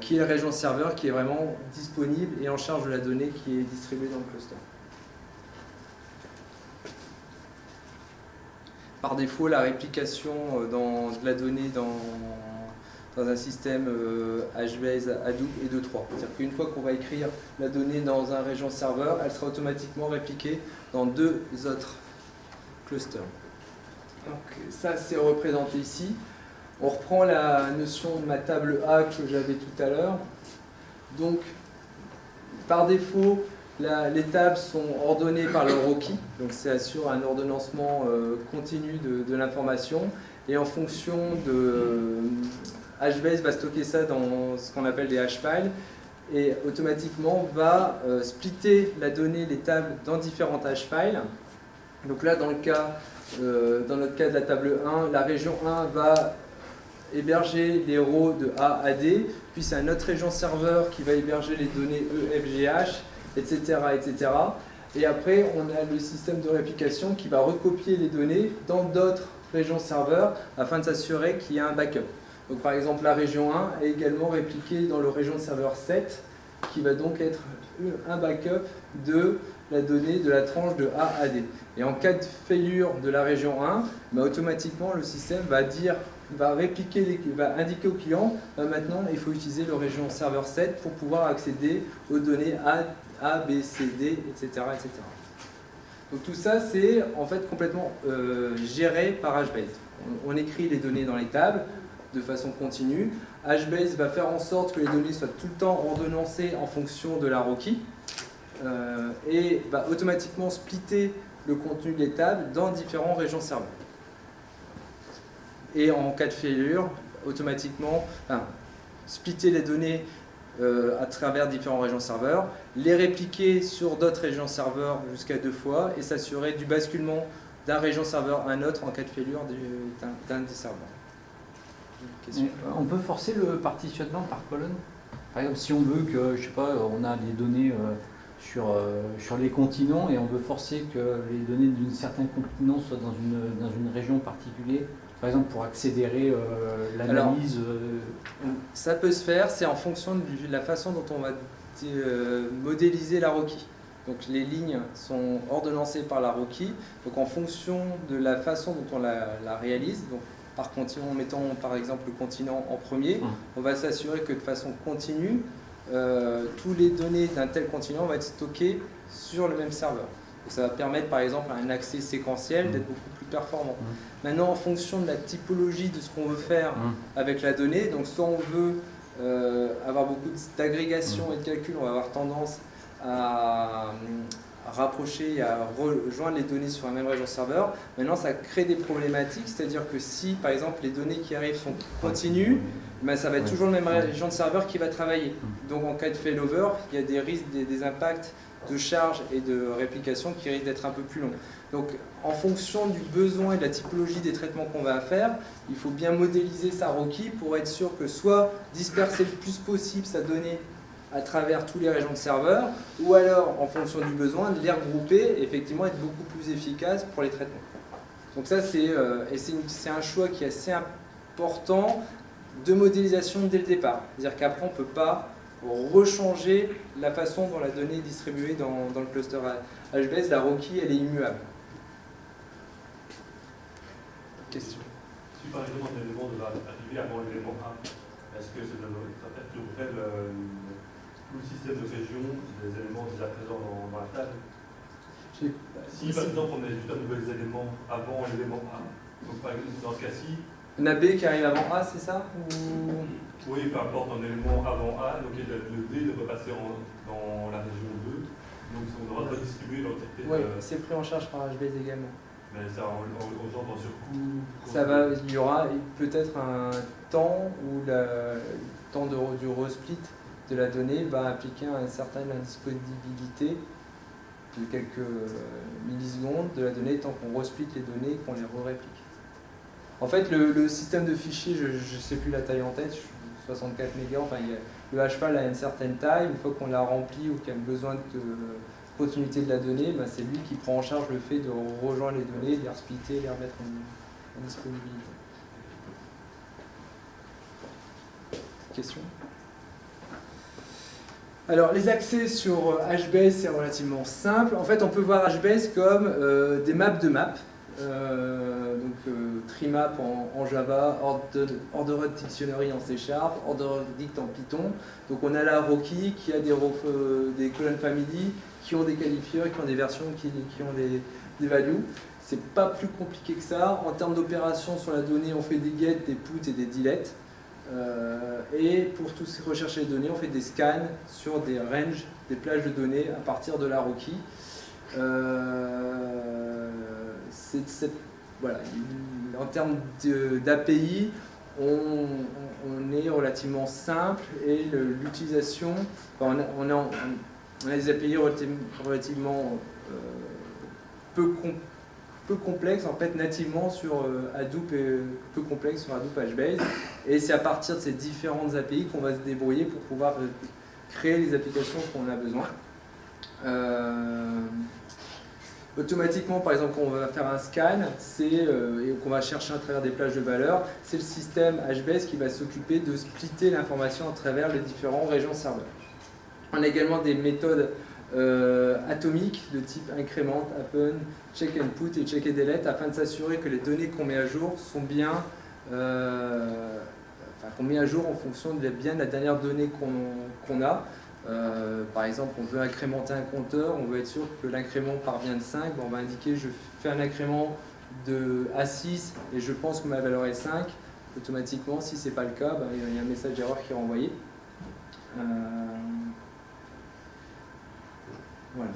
qui est la région serveur qui est vraiment disponible et en charge de la donnée qui est distribuée dans le cluster. Par défaut, la réplication de la donnée dans un système HBase Hadoop est de 3. C'est-à-dire qu'une fois qu'on va écrire la donnée dans un région serveur, elle sera automatiquement répliquée dans 2 autres clusters. Donc ça, c'est représenté ici. On reprend la notion de ma table A que j'avais tout à l'heure. Donc, par défaut, les tables sont ordonnées par le Rocky, donc ça assure un ordonnancement continu de l'information. Et en fonction de HBase va stocker ça dans ce qu'on appelle des hash-files et automatiquement va splitter la donnée, les tables, dans différentes hash-files. Donc là, dans notre cas de la table 1, la région 1 va héberger les rows de A à D, puis c'est une autre région serveur qui va héberger les données E, F, G, H, etc., etc. Et après, on a le système de réplication qui va recopier les données dans d'autres régions serveurs afin de s'assurer qu'il y a un backup. Donc par exemple, la région 1 est également répliquée dans le région de serveur 7, qui va donc être un backup de la donnée de la tranche de A à D. Et en cas de failure de la région 1, automatiquement le système va indiquer au client maintenant il faut utiliser le région serveur 7 pour pouvoir accéder aux données A, B, C, D, etc. etc. Donc tout ça c'est en fait complètement géré par HBase. On écrit les données dans les tables de façon continue. HBase va faire en sorte que les données soient tout le temps ordonnancées en fonction de la Rocky et va automatiquement splitter le contenu des tables dans différentes régions serveurs. Et en cas de failure, automatiquement, splitter les données à travers différentes régions serveurs, les répliquer sur d'autres régions serveurs jusqu'à 2 fois et s'assurer du basculement d'un région serveur à un autre en cas de failure d'un des serveurs. On peut forcer le partitionnement par colonne. Par exemple, si on veut que, je sais pas, on a des données sur les continents et on veut forcer que les données d'un certain continent soient dans une région particulière, par exemple pour accélérer l'analyse. Ça peut se faire, c'est en fonction de la façon dont on va modéliser la Rocky. Donc les lignes sont ordonnancées par la Rocky, donc en fonction de la façon dont on la réalise, donc par continent, en mettant par exemple le continent en premier, on va s'assurer que de façon continue, toutes les données d'un tel continent vont être stockées sur le même serveur. Donc ça va permettre par exemple à un accès séquentiel d'être beaucoup plus performant. Maintenant, en fonction de la typologie de ce qu'on veut faire avec la donnée, donc soit on veut avoir beaucoup d'agrégation et de calcul, on va avoir tendance à rapprocher et à rejoindre les données sur un même région serveur. Maintenant, ça crée des problématiques, c'est-à-dire que si, par exemple, les données qui arrivent sont continues, ben, ça va être toujours le même région de serveur qui va travailler. Donc, en cas de failover, il y a des risques, des impacts de charge et de réplication qui risquent d'être un peu plus longs. Donc, en fonction du besoin et de la typologie des traitements qu'on va faire, il faut bien modéliser sa requis pour être sûr que soit disperser le plus possible sa donnée à travers toutes les régions de serveurs, ou alors, en fonction du besoin, de les regrouper et effectivement être beaucoup plus efficace pour les traitements. Donc ça, c'est un choix qui est assez important de modélisation dès le départ. C'est-à-dire qu'après, on ne peut pas rechanger la façon dont la donnée est distribuée dans le cluster HBase. La requis, elle est immuable. Question. Si par exemple un élément doit arriver avant l'élément A, est-ce que ça perturberait tout le système de région des éléments déjà présents dans la table? Si par exemple on a juste un nouvel élément avant l'élément A, donc par exemple dans ce cas-ci, un AB qui arrive avant A, c'est ça? Oui, peu importe, un élément avant A, donc le D devrait passer dans la région 2, donc on devra redistribuer l'entité. Oui, c'est pris en charge par HBase également. Mais ça engendre un surcoût. Il y aura peut-être un temps où le temps du resplit de la donnée va impliquer une certaine indisponibilité de quelques millisecondes de la donnée tant qu'on resplit les données et qu'on les re-réplique. En fait, le système de fichiers, je ne sais plus la taille en tête, 64 mégas, enfin, le HFAL a une certaine taille, une fois qu'on l'a rempli ou qu'il y a besoin de continuité de la donnée, ben c'est lui qui prend en charge le fait de rejoindre les données, les resplitter, les remettre en disponibilité. Question ? Alors, les accès sur HBase, c'est relativement simple. En fait, on peut voir HBase comme des maps de maps. Trimap en Java, Ordered Dictionary en C#, Ordered Dict en Python. Donc on a la Rocky qui a des colonnes family, qui ont des qualifiers, qui ont des versions, qui ont des values. C'est pas plus compliqué que ça. En termes d'opération sur la donnée, on fait des get, des put et des delete. Et pour tout ce qui recherche les données, on fait des scans sur des ranges, des plages de données à partir de la Rocky. Voilà. En termes d'API, on est relativement simple et l'utilisation, on a des API relativement peu complexes en fait nativement sur Hadoop et peu complexes sur Hadoop HBase, et c'est à partir de ces différentes API qu'on va se débrouiller pour pouvoir créer les applications qu'on a besoin. Automatiquement, par exemple, quand on va faire un scan et qu'on va chercher à travers des plages de valeurs, c'est le système HBase qui va s'occuper de splitter l'information à travers les différentes régions serveurs. On a également des méthodes atomiques de type increment, append, check and put et check and delete afin de s'assurer que les données qu'on met à jour sont bien, qu'on met à jour en fonction de la dernière donnée qu'on a. Par exemple, on veut incrémenter un compteur, on veut être sûr que l'incrément parvient de 5, on va indiquer je fais un incrément à 6 et je pense que ma valeur est 5. Automatiquement, si ce n'est pas le cas, il y a un message d'erreur qui est renvoyé. Voilà.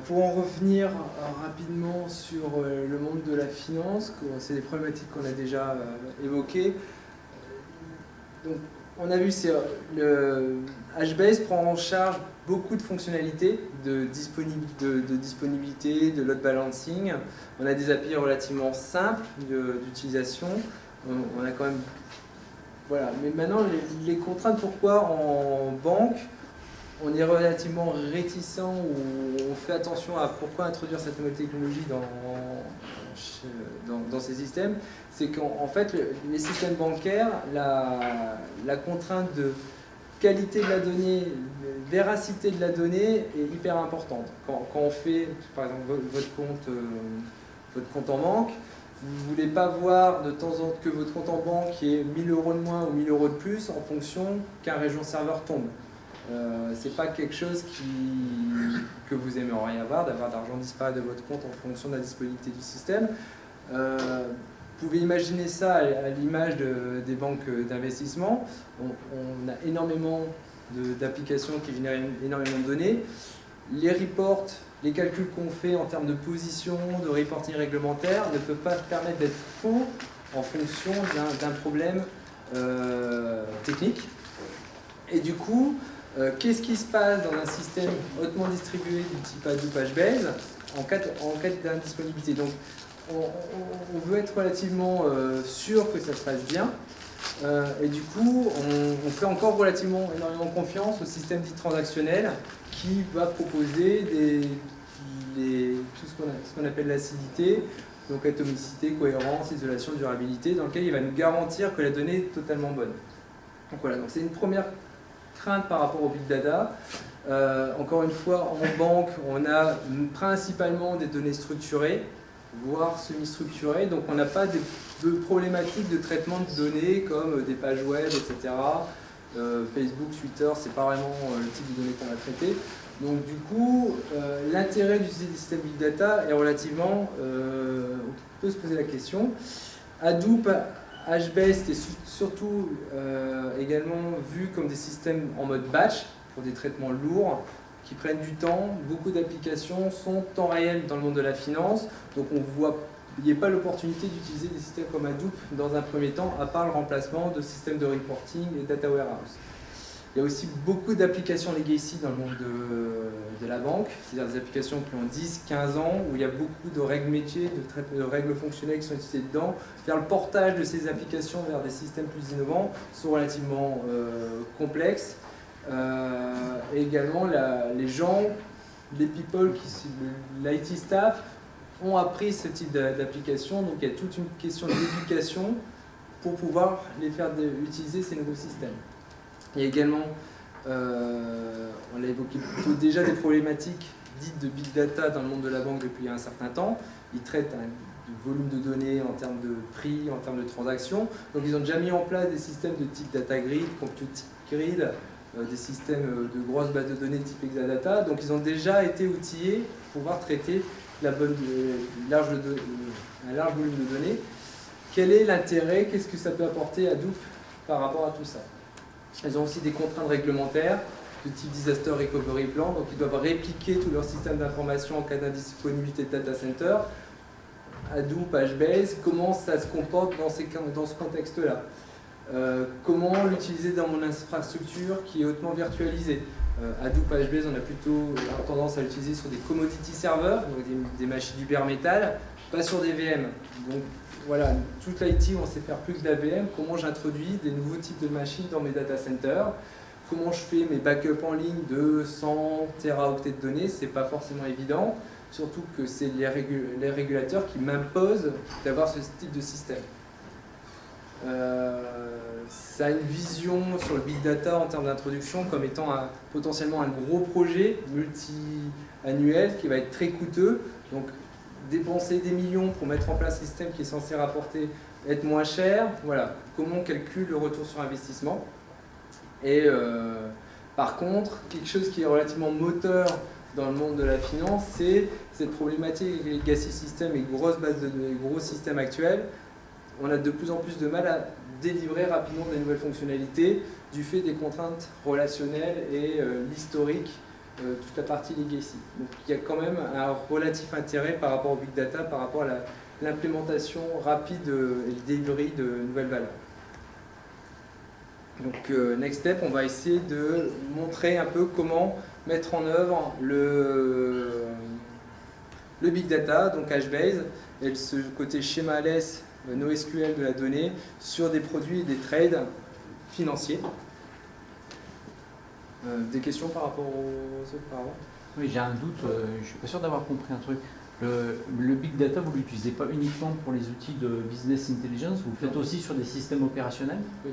Pour en revenir rapidement sur le monde de la finance, c'est des problématiques qu'on a déjà évoquées. Donc, on a vu le HBase prend en charge beaucoup de fonctionnalités de disponibilité, de load balancing. On a des API relativement simples d'utilisation. On a quand même... Voilà. Mais maintenant, les contraintes, pourquoi en banque on est relativement réticent ou on fait attention à pourquoi introduire cette nouvelle technologie dans ces systèmes, c'est qu'en fait les systèmes bancaires, la contrainte de qualité de la donnée, véracité de la donnée est hyper importante. Quand on fait, par exemple, votre compte en banque, vous ne voulez pas voir de temps en temps que votre compte en banque ait 1000 € de moins ou 1000 € de plus en fonction qu'un région serveur tombe. C'est pas quelque chose que vous aimeriez avoir, d'avoir d'argent disparaître de votre compte en fonction de la disponibilité du système. Vous pouvez imaginer ça à l'image des banques d'investissement. On a énormément d'applications qui génèrent énormément de données. Les reports, les calculs qu'on fait en termes de position, de reporting réglementaire ne peuvent pas permettre d'être faux en fonction d'un problème technique. Et du coup, qu'est-ce qui se passe dans un système hautement distribué du type Hadoop HBase en cas d'indisponibilité? Donc, on veut être relativement sûr que ça se passe bien. Et du coup, on fait encore relativement énormément confiance au système dit transactionnel qui va proposer tout ce qu'on appelle l'acidité, donc atomicité, cohérence, isolation, durabilité, dans lequel il va nous garantir que la donnée est totalement bonne. Donc voilà, donc c'est une première crainte par rapport au big data. Encore une fois, en banque, on a principalement des données structurées, voire semi-structurées, donc on n'a pas de problématiques de traitement de données comme des pages web, etc. Facebook, Twitter, c'est pas vraiment le type de données qu'on va traiter. Donc du coup, l'intérêt d'utiliser des systèmes big data est relativement... on peut se poser la question. Hadoop, HBase, c'était surtout également vu comme des systèmes en mode batch, pour des traitements lourds, qui prennent du temps. Beaucoup d'applications sont temps réel dans le monde de la finance, donc il n'y a pas l'opportunité d'utiliser des systèmes comme Hadoop dans un premier temps, à part le remplacement de systèmes de reporting et data warehouse. Il y a aussi beaucoup d'applications legacy dans le monde de la banque, c'est-à-dire des applications qui ont 10-15 ans, où il y a beaucoup de règles métiers, de règles fonctionnelles qui sont utilisées dedans. Faire le portage de ces applications vers des systèmes plus innovants sont relativement complexes. Et également, les gens, les people, l'IT staff, ont appris ce type d'application, donc il y a toute une question d'éducation pour pouvoir les faire utiliser ces nouveaux systèmes. Il y a également, on l'a évoqué plutôt déjà, des problématiques dites de big data dans le monde de la banque depuis un certain temps. Ils traitent un volume de données en termes de prix, en termes de transactions. Donc ils ont déjà mis en place des systèmes de type data grid, compute grid, des systèmes de grosses bases de données type Exadata. Donc ils ont déjà été outillés pour pouvoir traiter un large volume de données. Quel est l'intérêt? Qu'est-ce que ça peut apporter à Hadoop par rapport à tout ça? Ils ont aussi des contraintes réglementaires de type Disaster Recovery Plan, donc ils doivent répliquer tout leur système d'information en cas d'indisponibilité de data center. Hadoop, HBase, comment ça se comporte dans ce contexte-là? Comment l'utiliser dans mon infrastructure qui est hautement virtualisée? Hadoop, HBase, on a plutôt tendance à l'utiliser sur des commodity servers, donc des machines du bare metal, pas sur des VM. Donc voilà, toute l'IT, on sait faire plus que de la VM. Comment j'introduis des nouveaux types de machines dans mes data centers? Comment je fais mes backups en ligne de 100 teraoctets de données? C'est pas forcément évident, surtout que c'est les régulateurs qui m'imposent d'avoir ce type de système. Ça a une vision sur le big data en termes d'introduction comme étant potentiellement un gros projet multi-annuel qui va être très coûteux. Donc dépenser des millions pour mettre en place un système qui est censé être moins cher. Voilà, comment on calcule le retour sur investissement. Et par contre, quelque chose qui est relativement moteur dans le monde de la finance, c'est cette problématique avec les legacy systems et grosses bases de données, gros systèmes actuels. On a de plus en plus de mal à délivrer rapidement des nouvelles fonctionnalités du fait des contraintes relationnelles et l'historique, toute la partie legacy. Donc il y a quand même un relatif intérêt par rapport au big data, par rapport à l'implémentation rapide et le delivery de nouvelles valeurs. Donc next step, on va essayer de montrer un peu comment mettre en œuvre le big data, donc HBase, et ce côté schéma LS, NoSQL de la donnée, sur des produits et des trades financiers. Des questions par rapport aux autres parents? Oui, j'ai un doute, je ne suis pas sûr d'avoir compris un truc. Le big data, vous ne l'utilisez pas uniquement pour les outils de business intelligence, vous le faites aussi sur des systèmes opérationnels? Oui.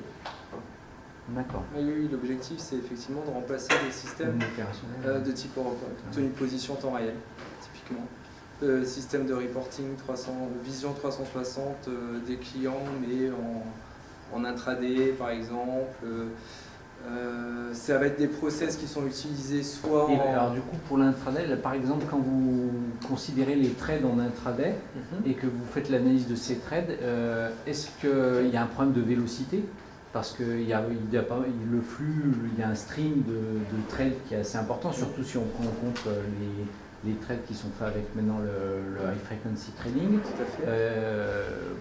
D'accord. Oui, l'objectif, c'est effectivement de remplacer des systèmes Opérationnel. de type tenue de position temps réel, typiquement. Système de reporting vision 360 des clients, mais en intraday, par exemple. Ça va être des process qui sont utilisés soit Et alors du coup, pour l'intraday, là, par exemple, quand vous considérez les trades en intraday et que vous faites l'analyse de ces trades, est-ce qu'il y a un problème de vélocité? Parce que il y a le flux, il y a un stream de trades qui est assez important, surtout si on prend en compte les trades qui sont faits avec maintenant le high frequency trading. Tout à fait.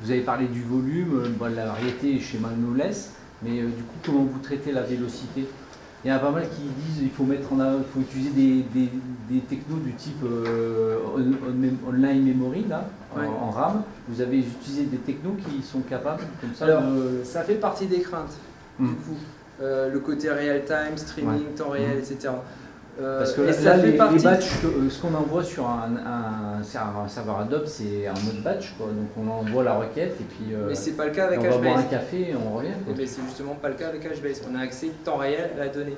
Vous avez parlé du volume, la variété chez Manoless, mais du coup, comment vous traitez la vélocité? Il y en a pas mal qui disent qu'il faut utiliser des technos du type online memory là, Ouais. en RAM. Vous avez utilisé des technos qui sont capables comme ça Alors, de... ça fait partie des craintes, du coup. Le côté real-time, streaming, temps réel, etc. Parce que et là, ça fait les partie... batchs, ce qu'on envoie sur un serveur Adobe, c'est un mode batch, quoi. Donc on envoie la requête et puis Mais c'est pas le cas avec on va boire un HBase. café et on revient, quoi. Mais c'est justement pas le cas avec HBase. On a accès temps réel à la donnée.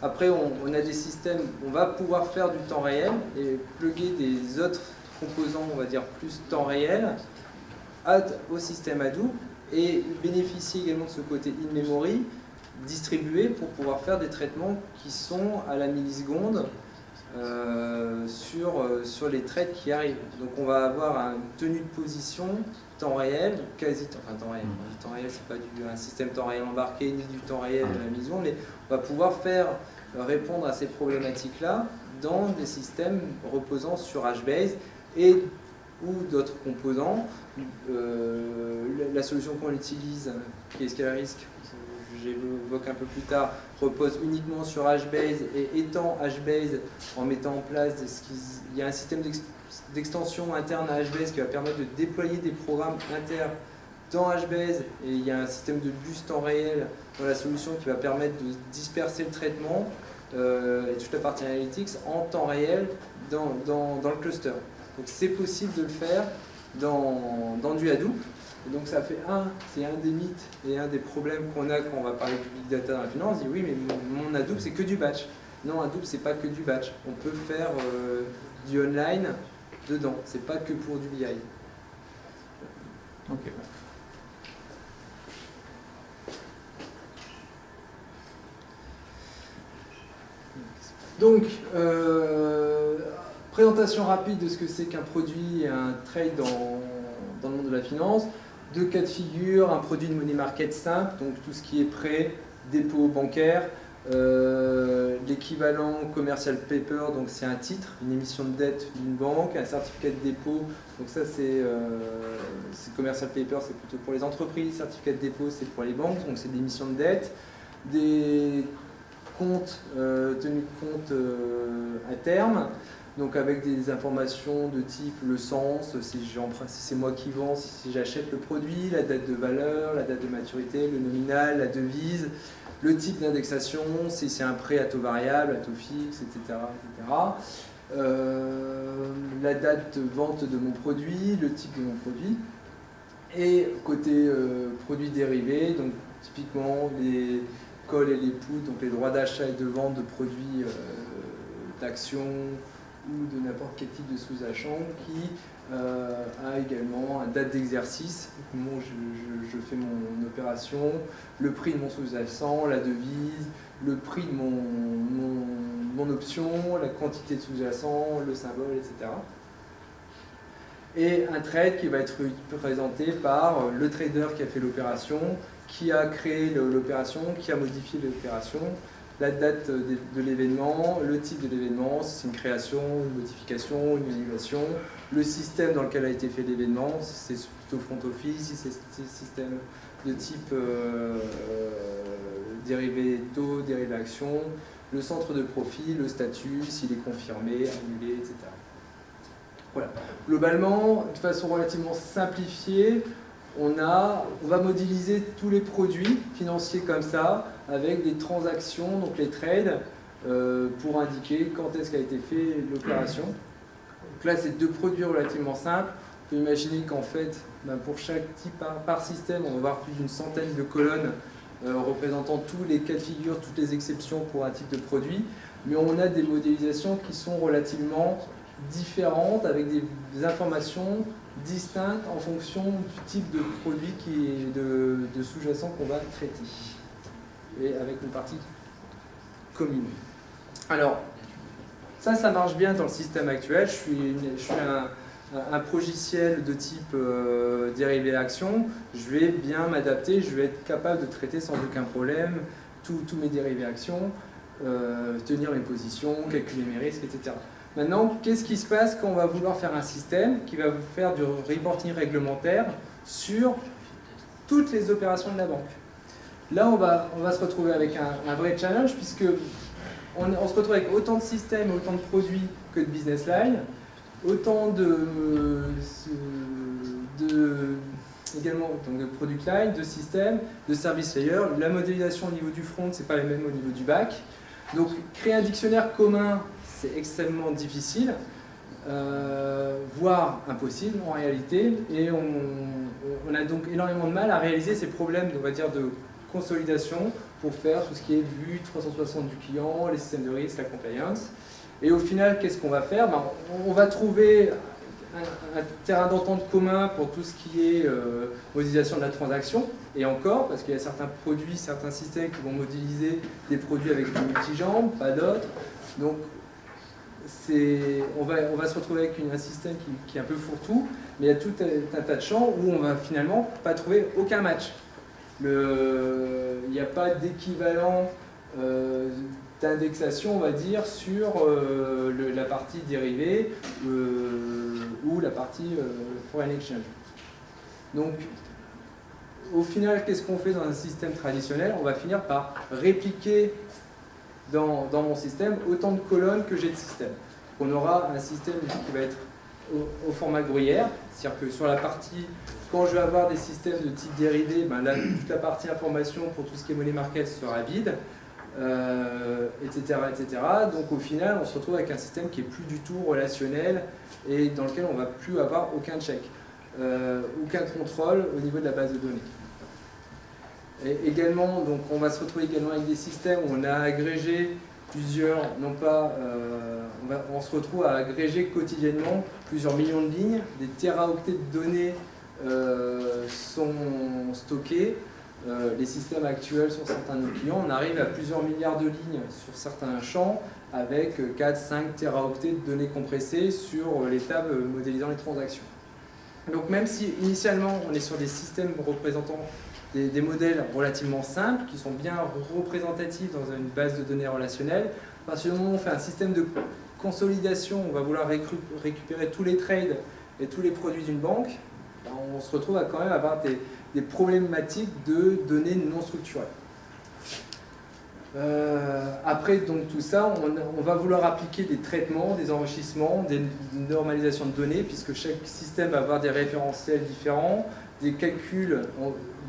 Après, on a des systèmes, on va pouvoir faire du temps réel et plugger des autres composants, on va dire plus temps réel, au système Hadoop et bénéficier également de ce côté in-memory distribué pour pouvoir faire des traitements qui sont à la milliseconde sur les trades qui arrivent. Donc on va avoir une tenue de position temps réel, temps réel. Temps réel, c'est pas un système temps réel embarqué ni du temps réel à la milliseconde, mais on va pouvoir répondre à ces problématiques-là dans des systèmes reposant sur HBase et ou d'autres composants. La solution qu'on utilise, qui est Scalarisk, j'évoque un peu plus tard, repose uniquement sur HBase et étend HBase en mettant en place il y a un système d'extension interne à HBase qui va permettre de déployer des programmes inter dans HBase et il y a un système de bus temps réel dans la solution qui va permettre de disperser le traitement et toute la partie analytics en temps réel dans le cluster. Donc c'est possible de le faire dans du Hadoop. Et donc ça fait c'est un des mythes et un des problèmes qu'on a quand on va parler du big data dans la finance. On dit oui, mais mon Hadoop c'est que du batch. Non, Hadoop c'est pas que du batch. On peut faire du online dedans. C'est pas que pour du BI. Ok. Donc, présentation rapide de ce que c'est qu'un produit et un trade dans le monde de la finance. Deux cas de figure, un produit de money market simple, donc tout ce qui est prêt, dépôt bancaire, l'équivalent commercial paper, donc c'est un titre, une émission de dette d'une banque, un certificat de dépôt, donc ça c'est commercial paper, c'est plutôt pour les entreprises, certificat de dépôt c'est pour les banques, donc c'est des émissions de dette, des comptes, tenue de compte à terme, donc avec des informations de type le sens, si c'est moi qui vends, si j'achète le produit, la date de valeur, la date de maturité, le nominal, la devise, le type d'indexation, si c'est un prêt à taux variable, à taux fixe, etc. La date de vente de mon produit, le type de mon produit. Et côté produits dérivés, donc typiquement les calls et les puts, donc les droits d'achat et de vente de produits d'actions ou de n'importe quel type de sous-jacent qui a également une date d'exercice, au moment où je fais mon opération, le prix de mon sous-jacent, la devise, le prix de mon option, la quantité de sous-jacent, le symbole, etc. Et un trade qui va être présenté par le trader qui a fait l'opération, qui a créé l'opération, qui a modifié l'opération, la date de l'événement, le type de l'événement, si c'est une création, une modification, une annulation, le système dans lequel a été fait l'événement, si c'est plutôt front office, si c'est système de type dérivé taux, dérivé action, le centre de profit, le statut, s'il est confirmé, annulé, etc. Voilà. Globalement, de façon relativement simplifiée, on va modéliser tous les produits financiers comme ça, avec des transactions, donc les trades, pour indiquer quand est-ce qu'a été fait l'opération. Donc là, c'est deux produits relativement simples. On peut imaginer qu'en fait, pour chaque type par système, on va avoir plus d'une centaine de colonnes représentant tous les cas de figure, toutes les exceptions pour un type de produit, mais on a des modélisations qui sont relativement différentes, avec des informations distinctes en fonction du type de produit de sous-jacent qu'on va traiter, et avec une partie commune. Alors, ça marche bien dans le système actuel. Je suis un progiciel de type dérivé action. Je vais bien m'adapter, je vais être capable de traiter sans aucun problème tous mes dérivés actions, tenir mes positions, calculer mes risques, etc. Maintenant, qu'est-ce qui se passe quand on va vouloir faire un système qui va vous faire du reporting réglementaire sur toutes les opérations de la banque? Là, on va se retrouver avec un vrai challenge, puisque on se retrouve avec autant de systèmes, autant de produits que de business line, autant également donc de product line, de systèmes, de service layer. La modélisation au niveau du front, c'est pas la même au niveau du back. Donc, créer un dictionnaire commun, c'est extrêmement difficile, voire impossible en réalité, et on a donc énormément de mal à réaliser ces problèmes, on va dire, de consolidation pour faire tout ce qui est vue 360 du client, les systèmes de risque, la compliance. Et au final, qu'est-ce qu'on va faire? On va trouver un terrain d'entente commun pour tout ce qui est modélisation de la transaction, et encore, parce qu'il y a certains produits, certains systèmes qui vont modéliser des produits avec des multijambes, pas d'autres. Donc, on va se retrouver avec un système qui est un peu fourre-tout, mais il y a tout un tas de champs où on va finalement pas trouver aucun match. Il n'y a pas d'équivalent d'indexation, on va dire, sur la partie dérivée ou la partie foreign exchange. Donc, au final, qu'est-ce qu'on fait dans un système traditionnel? On va finir par répliquer dans mon système autant de colonnes que j'ai de systèmes. On aura un système qui va être au format gruyère, c'est-à-dire que sur la partie, quand je vais avoir des systèmes de type dérivé, là, toute la partie information pour tout ce qui est money market sera vide, etc., etc. Donc au final, on se retrouve avec un système qui est plus du tout relationnel et dans lequel on ne va plus avoir aucun check, aucun contrôle au niveau de la base de données. Et également, donc on va se retrouver également avec des systèmes où on a agrégé plusieurs, non pas, on se retrouve à agréger quotidiennement plusieurs millions de lignes, des téraoctets de données sont stockés. Les systèmes actuels sur certains de nos clients, on arrive à plusieurs milliards de lignes sur certains champs avec 4-5 téraoctets de données compressées sur les tables modélisant les transactions. Donc même si initialement on est sur des systèmes représentant des modèles relativement simples, qui sont bien représentatifs dans une base de données relationnelle, à partir du moment où on fait un système de consolidation, on va vouloir récupérer tous les trades et tous les produits d'une banque, on se retrouve à quand même avoir des problématiques de données non structurées. Après donc tout ça, on va vouloir appliquer des traitements, des enrichissements, des normalisations de données, puisque chaque système va avoir des référentiels différents, des calculs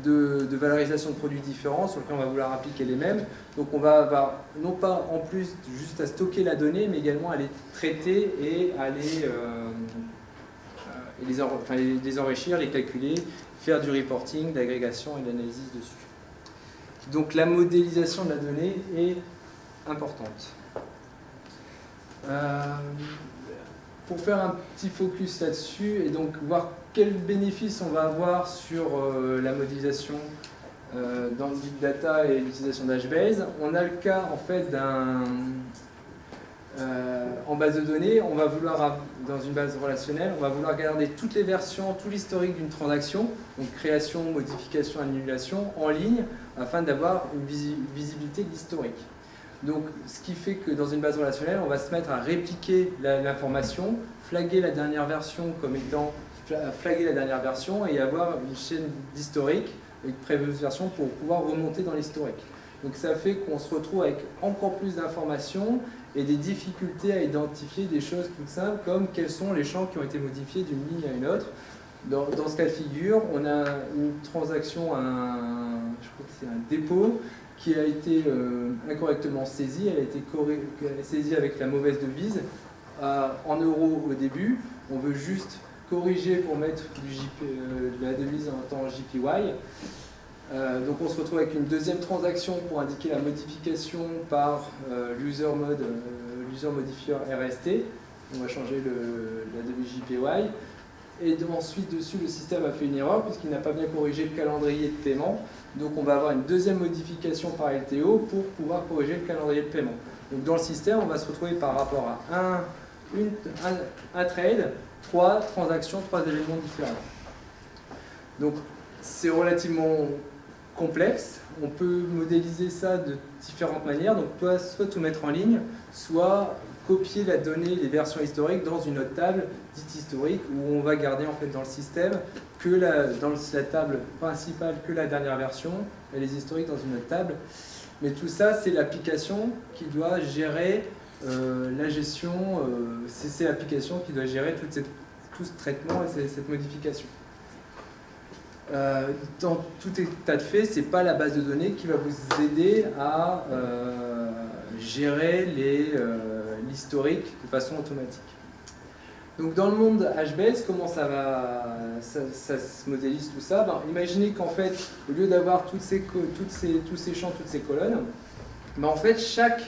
de valorisation de produits différents sur lesquels on va vouloir appliquer les mêmes. Donc on va avoir non pas en plus juste à stocker la donnée, mais également à les traiter et à les enrichir, les calculer, faire du reporting, d'agrégation et d'analyse dessus. Donc la modélisation de la donnée est importante. Pour faire un petit focus là-dessus et donc voir quels bénéfices on va avoir sur la modélisation dans le big data et l'utilisation d'HBase, on a le cas en fait en base de données, on va vouloir, dans une base relationnelle, on va vouloir garder toutes les versions, tout l'historique d'une transaction, donc création, modification, annulation, en ligne, afin d'avoir une visibilité de l'historique. Donc, ce qui fait que dans une base relationnelle, on va se mettre à répliquer l'information, flaguer la dernière version comme étant flaguer la dernière version et avoir une chaîne d'historique et une prévieuse version pour pouvoir remonter dans l'historique. Donc ça fait qu'on se retrouve avec encore plus d'informations et des difficultés à identifier des choses toutes simples comme quels sont les champs qui ont été modifiés d'une ligne à une autre. Dans ce cas de figure, on a une transaction, je crois que c'est un dépôt qui a été incorrectement saisie. Elle a été saisie avec la mauvaise devise en euros au début. On veut juste corriger pour mettre de la devise en temps JPY. Donc on se retrouve avec une deuxième transaction pour indiquer la modification par l'user modifier RST. On va changer la WJPY. Et ensuite, dessus, le système a fait une erreur puisqu'il n'a pas bien corrigé le calendrier de paiement. Donc on va avoir une deuxième modification par LTO pour pouvoir corriger le calendrier de paiement. Donc dans le système, on va se retrouver par rapport à un trade, 3 transactions, 3 éléments différents. Donc c'est relativement complexe. On peut modéliser ça de différentes manières. Donc soit tout mettre en ligne, soit copier la donnée, les versions historiques dans une autre table dite historique où on va garder en fait dans le système dans la table principale que la dernière version et les historiques dans une autre table. Mais tout ça, c'est l'application qui doit gérer la gestion, c'est l'application qui doit gérer tout ce traitement et cette modification. Dans tout état de fait, ce n'est pas la base de données qui va vous aider à gérer l'historique de façon automatique. Donc dans le monde HBase, comment ça se modélise tout ça? Imaginez qu'en fait, au lieu d'avoir tous ces champs, toutes ces colonnes, en fait chaque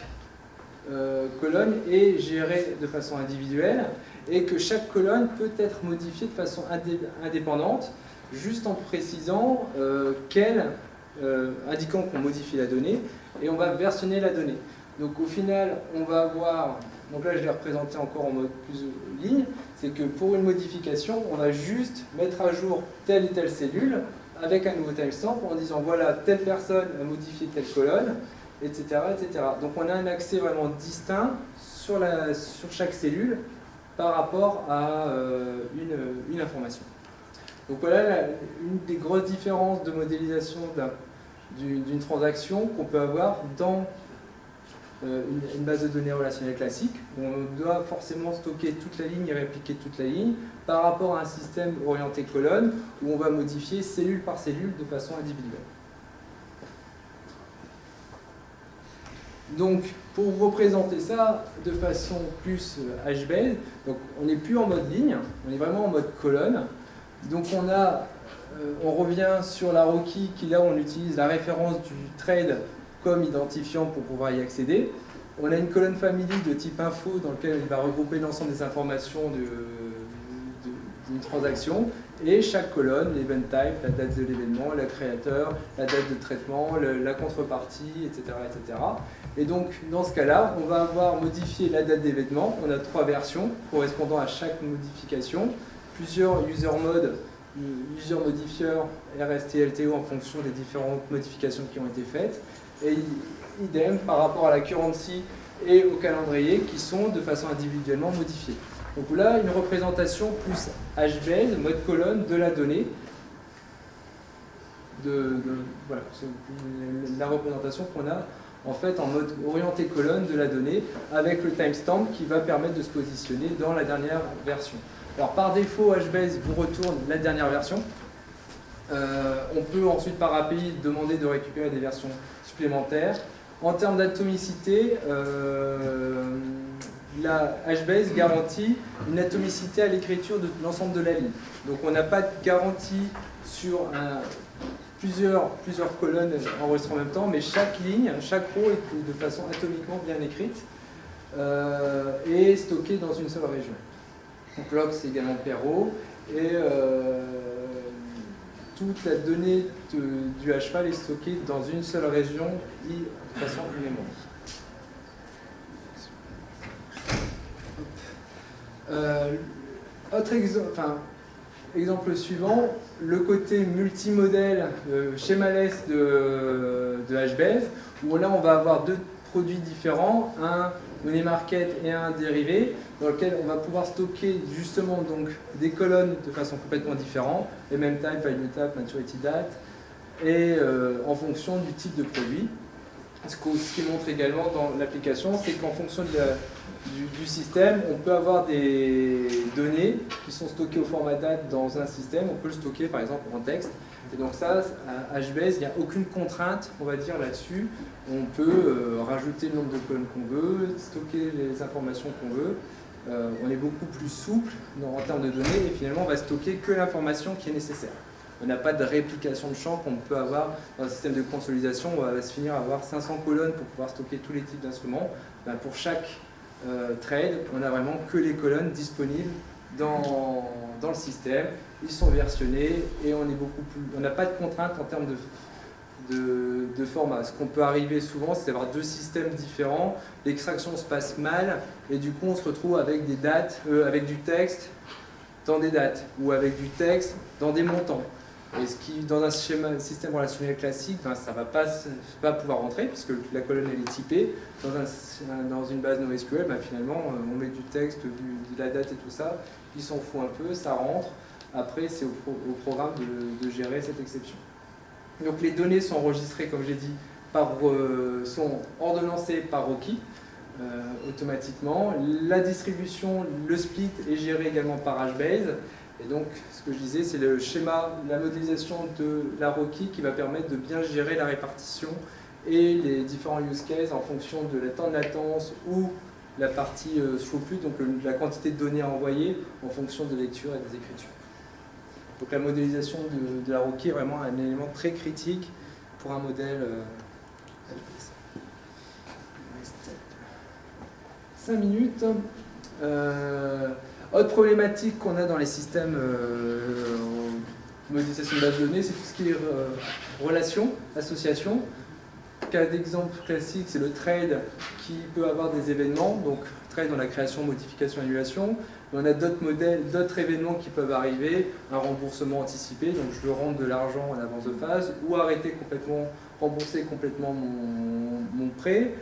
colonne est gérée de façon individuelle et que chaque colonne peut être modifiée de façon indépendante, juste en précisant indiquant qu'on modifie la donnée et on va versionner la donnée. Donc au final, on va avoir, donc là je l'ai représenté encore en mode plus ligne, c'est que pour une modification, on va juste mettre à jour telle et telle cellule avec un nouveau timestamp en disant voilà, telle personne a modifié telle colonne, etc., etc. Donc on a un accès vraiment distinct sur chaque cellule par rapport à une information. Donc voilà une des grosses différences de modélisation d'une transaction qu'on peut avoir dans une base de données relationnelle classique, où on doit forcément stocker toute la ligne et répliquer toute la ligne, par rapport à un système orienté colonne, où on va modifier cellule par cellule de façon individuelle. Donc, pour représenter ça de façon plus HBase, donc on n'est plus en mode ligne, on est vraiment en mode colonne. Donc on revient sur la Rocky, qui là on utilise la référence du trade comme identifiant pour pouvoir y accéder. On a une colonne family de type info dans laquelle il va regrouper l'ensemble des informations d'une transaction. Et chaque colonne, l'event type, la date de l'événement, le créateur, la date de traitement, la contrepartie, etc., etc. Et donc, dans ce cas-là, on va avoir modifié la date d'événement. On a 3 versions correspondant à chaque modification. Plusieurs user modes, user modifier, RST, LTO en fonction des différentes modifications qui ont été faites. Et idem par rapport à la currency et au calendrier qui sont de façon individuellement modifiés. Donc là, une représentation plus HBase, mode colonne de la donnée. Voilà, c'est la représentation qu'on a en fait en mode orienté colonne de la donnée avec le timestamp qui va permettre de se positionner dans la dernière version. Alors par défaut, HBase vous retourne la dernière version. On peut ensuite par API demander de récupérer des versions supplémentaires. En termes d'atomicité, la HBase garantit une atomicité à l'écriture de l'ensemble de la ligne. Donc on n'a pas de garantie sur plusieurs colonnes enregistrées en même temps, mais chaque ligne, chaque row est de façon atomiquement bien écrite et stockée dans une seule région. Donc log c'est également per row et toute la donnée du HFAL est stockée dans une seule région de façon unimémorique. Autre exemple suivant, le côté multimodèle, schémaless de HBase, où là on va avoir 2 produits différents, un money market et un dérivé, dans lequel on va pouvoir stocker justement donc des colonnes de façon complètement différente, les mêmes type, value type, maturity date, et en fonction du type de produit. Ce qui montre également dans l'application, c'est qu'en fonction du système, on peut avoir des données qui sont stockées au format date dans un système, on peut le stocker par exemple en texte. Et donc ça, à HBase, il n'y a aucune contrainte, on va dire, là-dessus. On peut rajouter le nombre de colonnes qu'on veut, stocker les informations qu'on veut. On est beaucoup plus souple en termes de données et finalement on va stocker que l'information qui est nécessaire. On n'a pas de réplication de champs qu'on peut avoir dans un système de consolidation. On va se finir à avoir 500 colonnes pour pouvoir stocker tous les types d'instruments. Ben, pour chaque trade, on n'a vraiment que les colonnes disponibles dans le système. Ils sont versionnés et on n'a pas de contraintes en termes de format. Ce qu'on peut arriver souvent, c'est d'avoir deux systèmes différents. L'extraction se passe mal et du coup on se retrouve avec des dates, avec du texte dans des dates ou avec du texte dans des montants. Et ce qui, dans un système relationnel classique, ben, ça ne va pas pouvoir rentrer puisque la colonne elle est typée. Dans une base NoSQL, ben, finalement on met du texte, de la date et tout ça. Ils s'en fout un peu, ça rentre. Après c'est au programme de gérer cette exception. Donc les données sont enregistrées, comme j'ai dit, sont ordonnancées par Rocky automatiquement. La distribution, le split est géré également par HBase. Et donc, ce que je disais, c'est le schéma, la modélisation de la Rocky qui va permettre de bien gérer la répartition et les différents use cases en fonction de la temps de latence ou la partie throughput, donc la quantité de données à envoyer en fonction de lecture et des écritures. Donc la modélisation de la Rocky est vraiment un élément très critique pour un modèle HBase. 5 minutes. Autre problématique qu'on a dans les systèmes modélisation de base de données, c'est tout ce qui est relation, association. Cas d'exemple classique, c'est le trade qui peut avoir des événements. Donc trade dans la création, modification, annulation. Mais on a d'autres modèles, d'autres événements qui peuvent arriver, un remboursement anticipé, donc je veux rendre de l'argent en avance de phase, ou rembourser complètement mon prêt.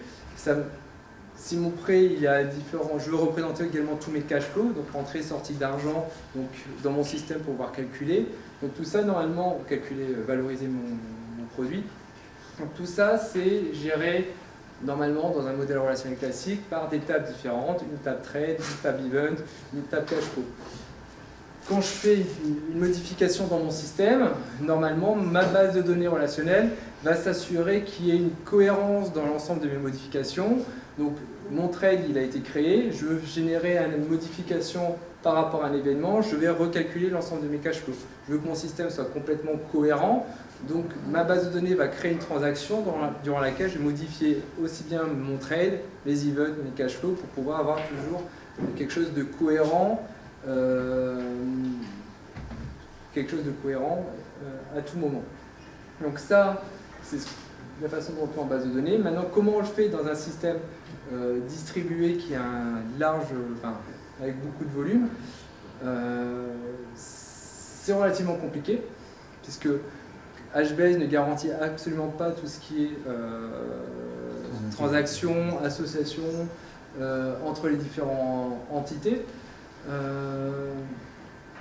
Si mon prêt, il y a différents, je veux représenter également tous mes cash flows, donc entrée, sortie d'argent, donc dans mon système pour pouvoir calculer. Donc tout ça, normalement, calculer, valoriser mon produit. Donc tout ça, c'est géré normalement dans un modèle relationnel classique par des tables différentes, une table trade, une table event, une table cash flow. Quand je fais une modification dans mon système, normalement, ma base de données relationnelle va s'assurer qu'il y ait une cohérence dans l'ensemble de mes modifications. Donc, mon trade, il a été créé, je veux générer une modification par rapport à un événement, je vais recalculer l'ensemble de mes cash flows. Je veux que mon système soit complètement cohérent, donc ma base de données va créer une transaction durant laquelle je vais modifier aussi bien mon trade, mes events, mes cash flows, pour pouvoir avoir toujours quelque chose de cohérent, à tout moment. Donc ça, c'est la façon dont on fait en base de données. Maintenant, comment on le fait dans un système distribué qui a avec beaucoup de volume? C'est relativement compliqué, puisque HBase ne garantit absolument pas tout ce qui est transactions, associations entre les différentes entités.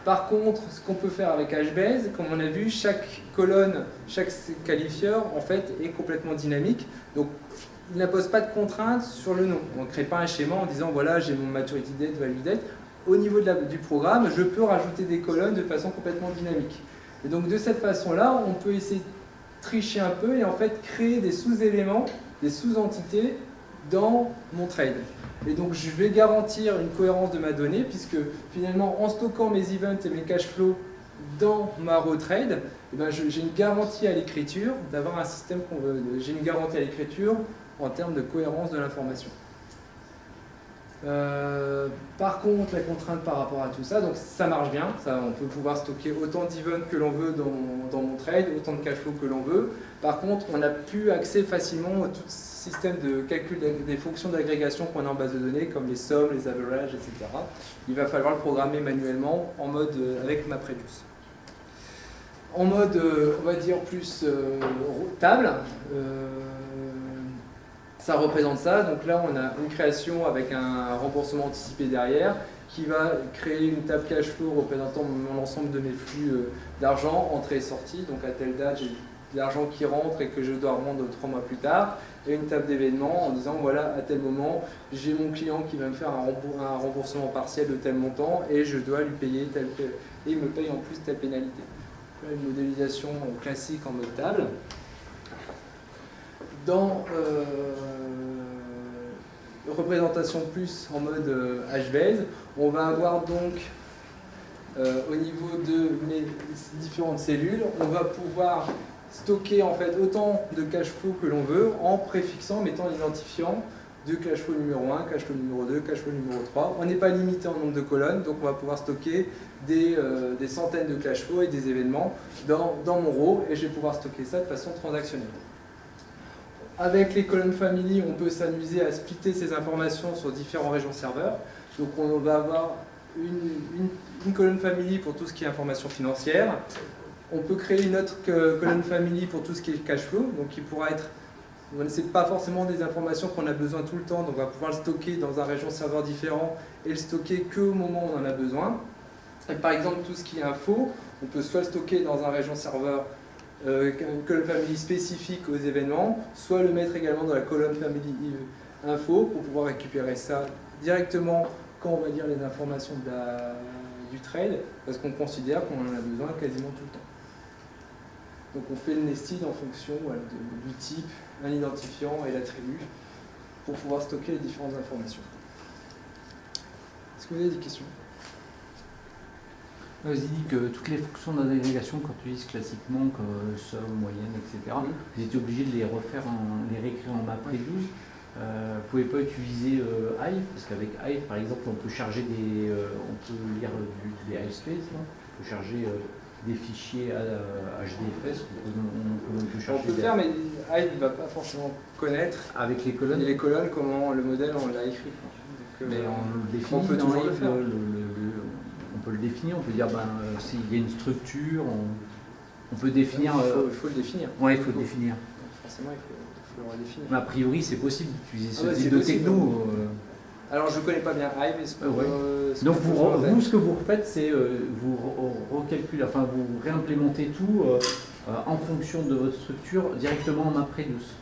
Par contre, ce qu'on peut faire avec HBase, comme on a vu, chaque colonne, chaque qualifieur en fait est complètement dynamique. Donc il n'impose pas de contraintes sur le nom. On ne crée pas un schéma en disant voilà j'ai mon maturity date, value date. Au niveau du programme, je peux rajouter des colonnes de façon complètement dynamique. Et donc de cette façon-là, on peut essayer de tricher un peu et en fait créer des sous-éléments, des sous-entités dans mon trade. Et donc je vais garantir une cohérence de ma donnée puisque finalement en stockant mes events et mes cash flows dans ma retrade, eh ben, j'ai une garantie à l'écriture d'avoir un système qu'on veut. J'ai une garantie à l'écriture en termes de cohérence de l'information. Par contre, la contrainte par rapport à tout ça, donc ça marche bien, on peut pouvoir stocker autant d'events que l'on veut dans mon trade, autant de cash flow que l'on veut. Par contre, on n'a plus accès facilement à tout système de calcul des fonctions d'agrégation qu'on a en base de données, comme les sommes, les averages, etc. Il va falloir le programmer manuellement en mode avec MapReduce. En mode, on va dire, plus table, ça représente ça. Donc là, on a une création avec un remboursement anticipé derrière qui va créer une table cash flow représentant l'ensemble de mes flux d'argent, entrée et sortie. Donc à telle date, j'ai de l'argent qui rentre et que je dois rendre 3 mois plus tard. Et une table d'événements en disant voilà, à tel moment, j'ai mon client qui va me faire un remboursement partiel de tel montant et je dois lui payer et il me paye en plus telle pénalité. Là, une modélisation classique en mode table. Dans représentation plus en mode HBase, on va avoir donc au niveau de mes différentes cellules, on va pouvoir stocker en fait autant de cash flow que l'on veut en préfixant, mettant l'identifiant de cash flow numéro 1, cash flow numéro 2, cash flow numéro 3. On n'est pas limité en nombre de colonnes, donc on va pouvoir stocker des centaines de cash flow et des événements dans mon row, et je vais pouvoir stocker ça de façon transactionnelle. Avec les colonnes family, on peut s'amuser à splitter ces informations sur différents régions serveurs. Donc on va avoir une colonne family pour tout ce qui est information financière. On peut créer une autre colonne family pour tout ce qui est cash flow, donc qui pourra être, ce n'est pas forcément des informations qu'on a besoin tout le temps, donc on va pouvoir le stocker dans un région serveur différent et le stocker qu'au moment où on en a besoin. Et par exemple, tout ce qui est info, on peut soit le stocker dans un région serveur colonne family spécifique aux événements, soit le mettre également dans la colonne family info pour pouvoir récupérer ça directement quand on va lire les informations du trade, parce qu'on considère qu'on en a besoin quasiment tout le temps. Donc on fait le nested en fonction du type, un identifiant et l'attribut pour pouvoir stocker les différentes informations. Est-ce que vous avez des questions? Vous avez dit que toutes les fonctions d'agrégation qu'on utilise classiquement, comme somme, moyenne, etc., vous étiez obligé de les refaire, les réécrire en MapReduce. Vous ne pouvez pas utiliser Hive, parce qu'avec Hive, par exemple, on peut charger on peut lire des Hive Space, on peut charger des fichiers HDFS, on peut charger. On peut faire, mais Hive ne va pas forcément connaître avec les colonnes. Comment le modèle on l'a écrit. Donc, mais on le définit. On peut toujours le faire. On peut le définir, on peut dire s'il y a une structure, on peut définir. Il faut le définir. Oui, il faut le définir. Forcément, il faut le redéfinir. Mais a priori, c'est possible d'utiliser ce type de techno. Alors, je ne connais pas bien Hive. Donc, vous, ce que vous refaites, c'est vous recalculez, enfin, vous réimplémentez tout en fonction de votre structure directement en MapReduce.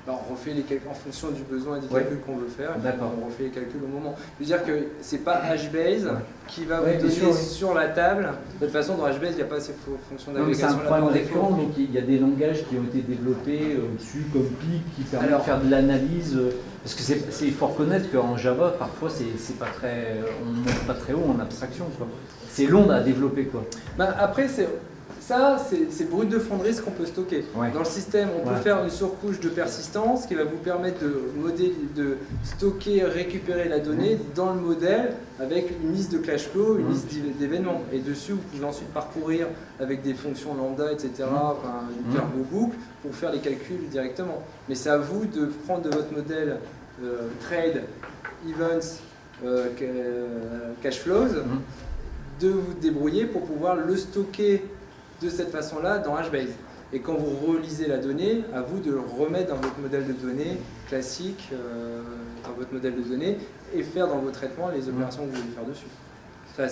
Alors, on refait les calculs en fonction du besoin et des calculs qu'on veut faire. On refait les calculs au moment. Je veux dire que ce n'est pas HBase qui va vous donner sur la table. De toute façon, dans HBase, il n'y a pas ces fonctions d'agrégation. C'est un problème récurrent. Donc, il y a des langages qui ont été développés au-dessus, comme Pig, qui permettent de faire de l'analyse. Parce que il faut reconnaître qu'en Java, parfois, c'est pas très, on ne monte pas très haut en abstraction. C'est long à développer, quoi. Après, c'est brut de fonderie ce qu'on peut stocker. Dans le système, on peut faire une surcouche de persistance qui va vous permettre de stocker, récupérer la donnée dans le modèle avec une liste de cash flow, une liste d'événements. Et dessus, vous pouvez ensuite parcourir avec des fonctions lambda, etc., faire vos boucles pour faire les calculs directement. Mais c'est à vous de prendre de votre modèle trade, events, cash flows, de vous débrouiller pour pouvoir le stocker de cette façon-là dans HBase. Et quand vous relisez la donnée, à vous de le remettre dans votre modèle de données classique, dans votre modèle de données, et faire dans vos traitements les opérations que vous voulez faire dessus.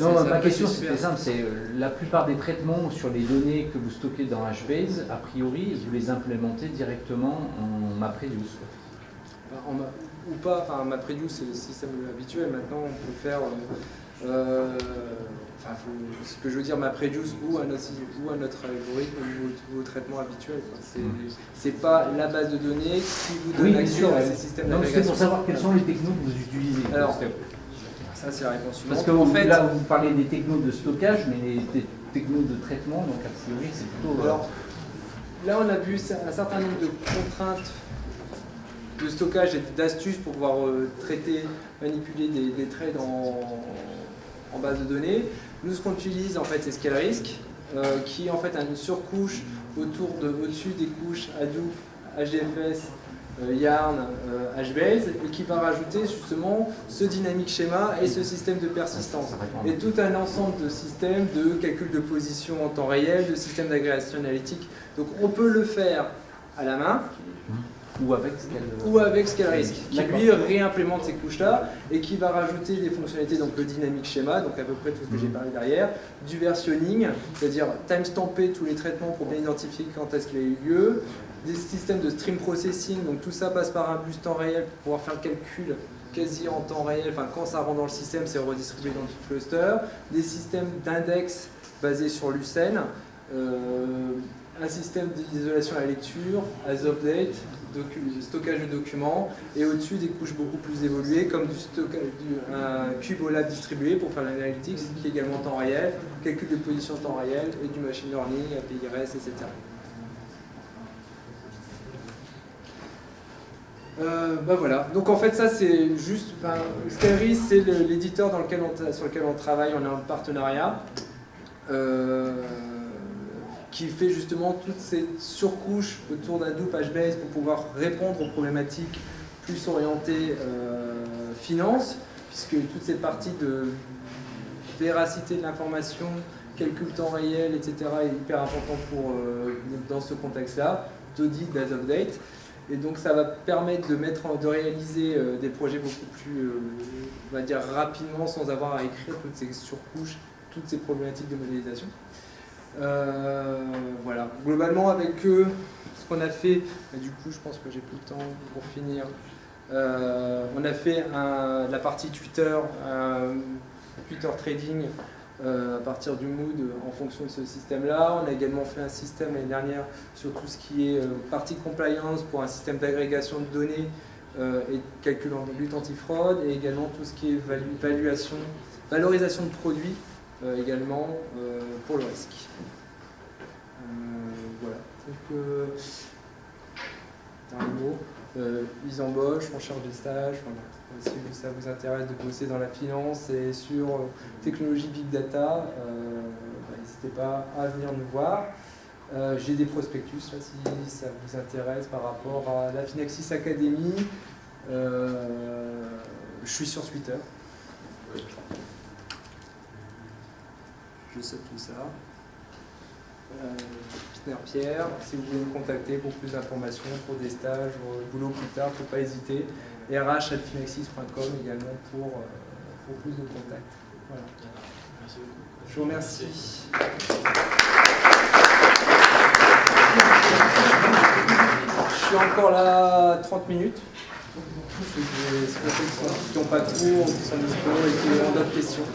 Non, ma question c'était simple, c'est la plupart des traitements sur les données que vous stockez dans HBase, a priori, vous les implémentez directement en MapReduce. Ou pas, MapReduce c'est le système habituel. Maintenant, on peut faire... ce que je veux dire, MapReduce ou un autre algorithme au niveau traitement habituel. C'est pas la base de données qui vous donne accès à ces systèmes d'agrégation. C'est pour savoir quelles sont les technos que vous utilisez. Alors, ça c'est la réponse suivante. Parce que là, vous parlez des technos de stockage, mais les technos de traitement, donc a priori, c'est plutôt... Alors, là, on a vu un certain nombre de contraintes de stockage et d'astuces pour pouvoir traiter, manipuler des trades en base de données. Nous, ce qu'on utilise, en fait, c'est ScaleRisk, qui en fait a une surcouche au-dessus des couches Hadoop, HDFS, Yarn, HBase, et qui va rajouter justement ce dynamic schéma et ce système de persistance. Et tout un ensemble de systèmes de calcul de position en temps réel, de systèmes d'agrégation analytique. Donc on peut le faire à la main, ou avec ScaleRisk, qui lui réimplémente ces couches-là et qui va rajouter des fonctionnalités, donc le dynamic schéma, donc à peu près tout ce que j'ai parlé derrière, du versionning, c'est-à-dire timestamper tous les traitements pour bien identifier quand est-ce qu'il a eu lieu, des systèmes de stream processing, donc tout ça passe par un bus temps réel pour pouvoir faire le calcul quasi en temps réel, quand ça rentre dans le système, c'est redistribué dans le cluster, des systèmes d'index basés sur Lucene, un système d'isolation à la lecture, as of date, stockage de documents, et au-dessus des couches beaucoup plus évoluées comme un Cubolab distribué pour faire l'analytics qui est également en temps réel, calcul de position en temps réel et du machine learning, API REST, etc. Voilà, donc en fait ça c'est juste, Scalery c'est l'éditeur sur lequel on travaille, on a un partenariat qui fait justement toutes ces surcouches autour d'Hadoop HBase pour pouvoir répondre aux problématiques plus orientées finance, puisque toute cette partie de véracité de l'information, calcul temps réel, etc. est hyper important dans ce contexte-là, d'audit, d'as of date. Et donc ça va permettre de réaliser des projets beaucoup plus, on va dire, rapidement, sans avoir à écrire toutes ces surcouches, toutes ces problématiques de modélisation. Voilà. Globalement, avec eux, ce qu'on a fait, du coup, je pense que j'ai plus le temps pour finir. On a fait la partie Twitter, Twitter Trading, à partir du mood en fonction de ce système-là. On a également fait un système l'année dernière sur tout ce qui est partie compliance pour un système d'agrégation de données et de calcul en lutte antifraude, et également tout ce qui est valorisation de produits également pour le risque. Voilà. Donc, dernier mot. Ils embauchent, on cherche des stages. Voilà. Si ça vous intéresse de bosser dans la finance et sur technologie Big Data, n'hésitez pas à venir nous voir. J'ai des prospectus là, si ça vous intéresse par rapport à la Finaxis Academy. Je suis sur Twitter. Je sais tout ça. Peter Pierre, si vous voulez me contacter pour plus d'informations, pour des stages, boulot plus tard, il ne faut pas hésiter. rh@finaxis.com également pour plus de contacts. Voilà. Merci beaucoup. Je vous remercie. Je suis encore là 30 minutes. C'est pour ceux qui n'ont pas de cours, qui sont dispo et qui ont d'autres questions.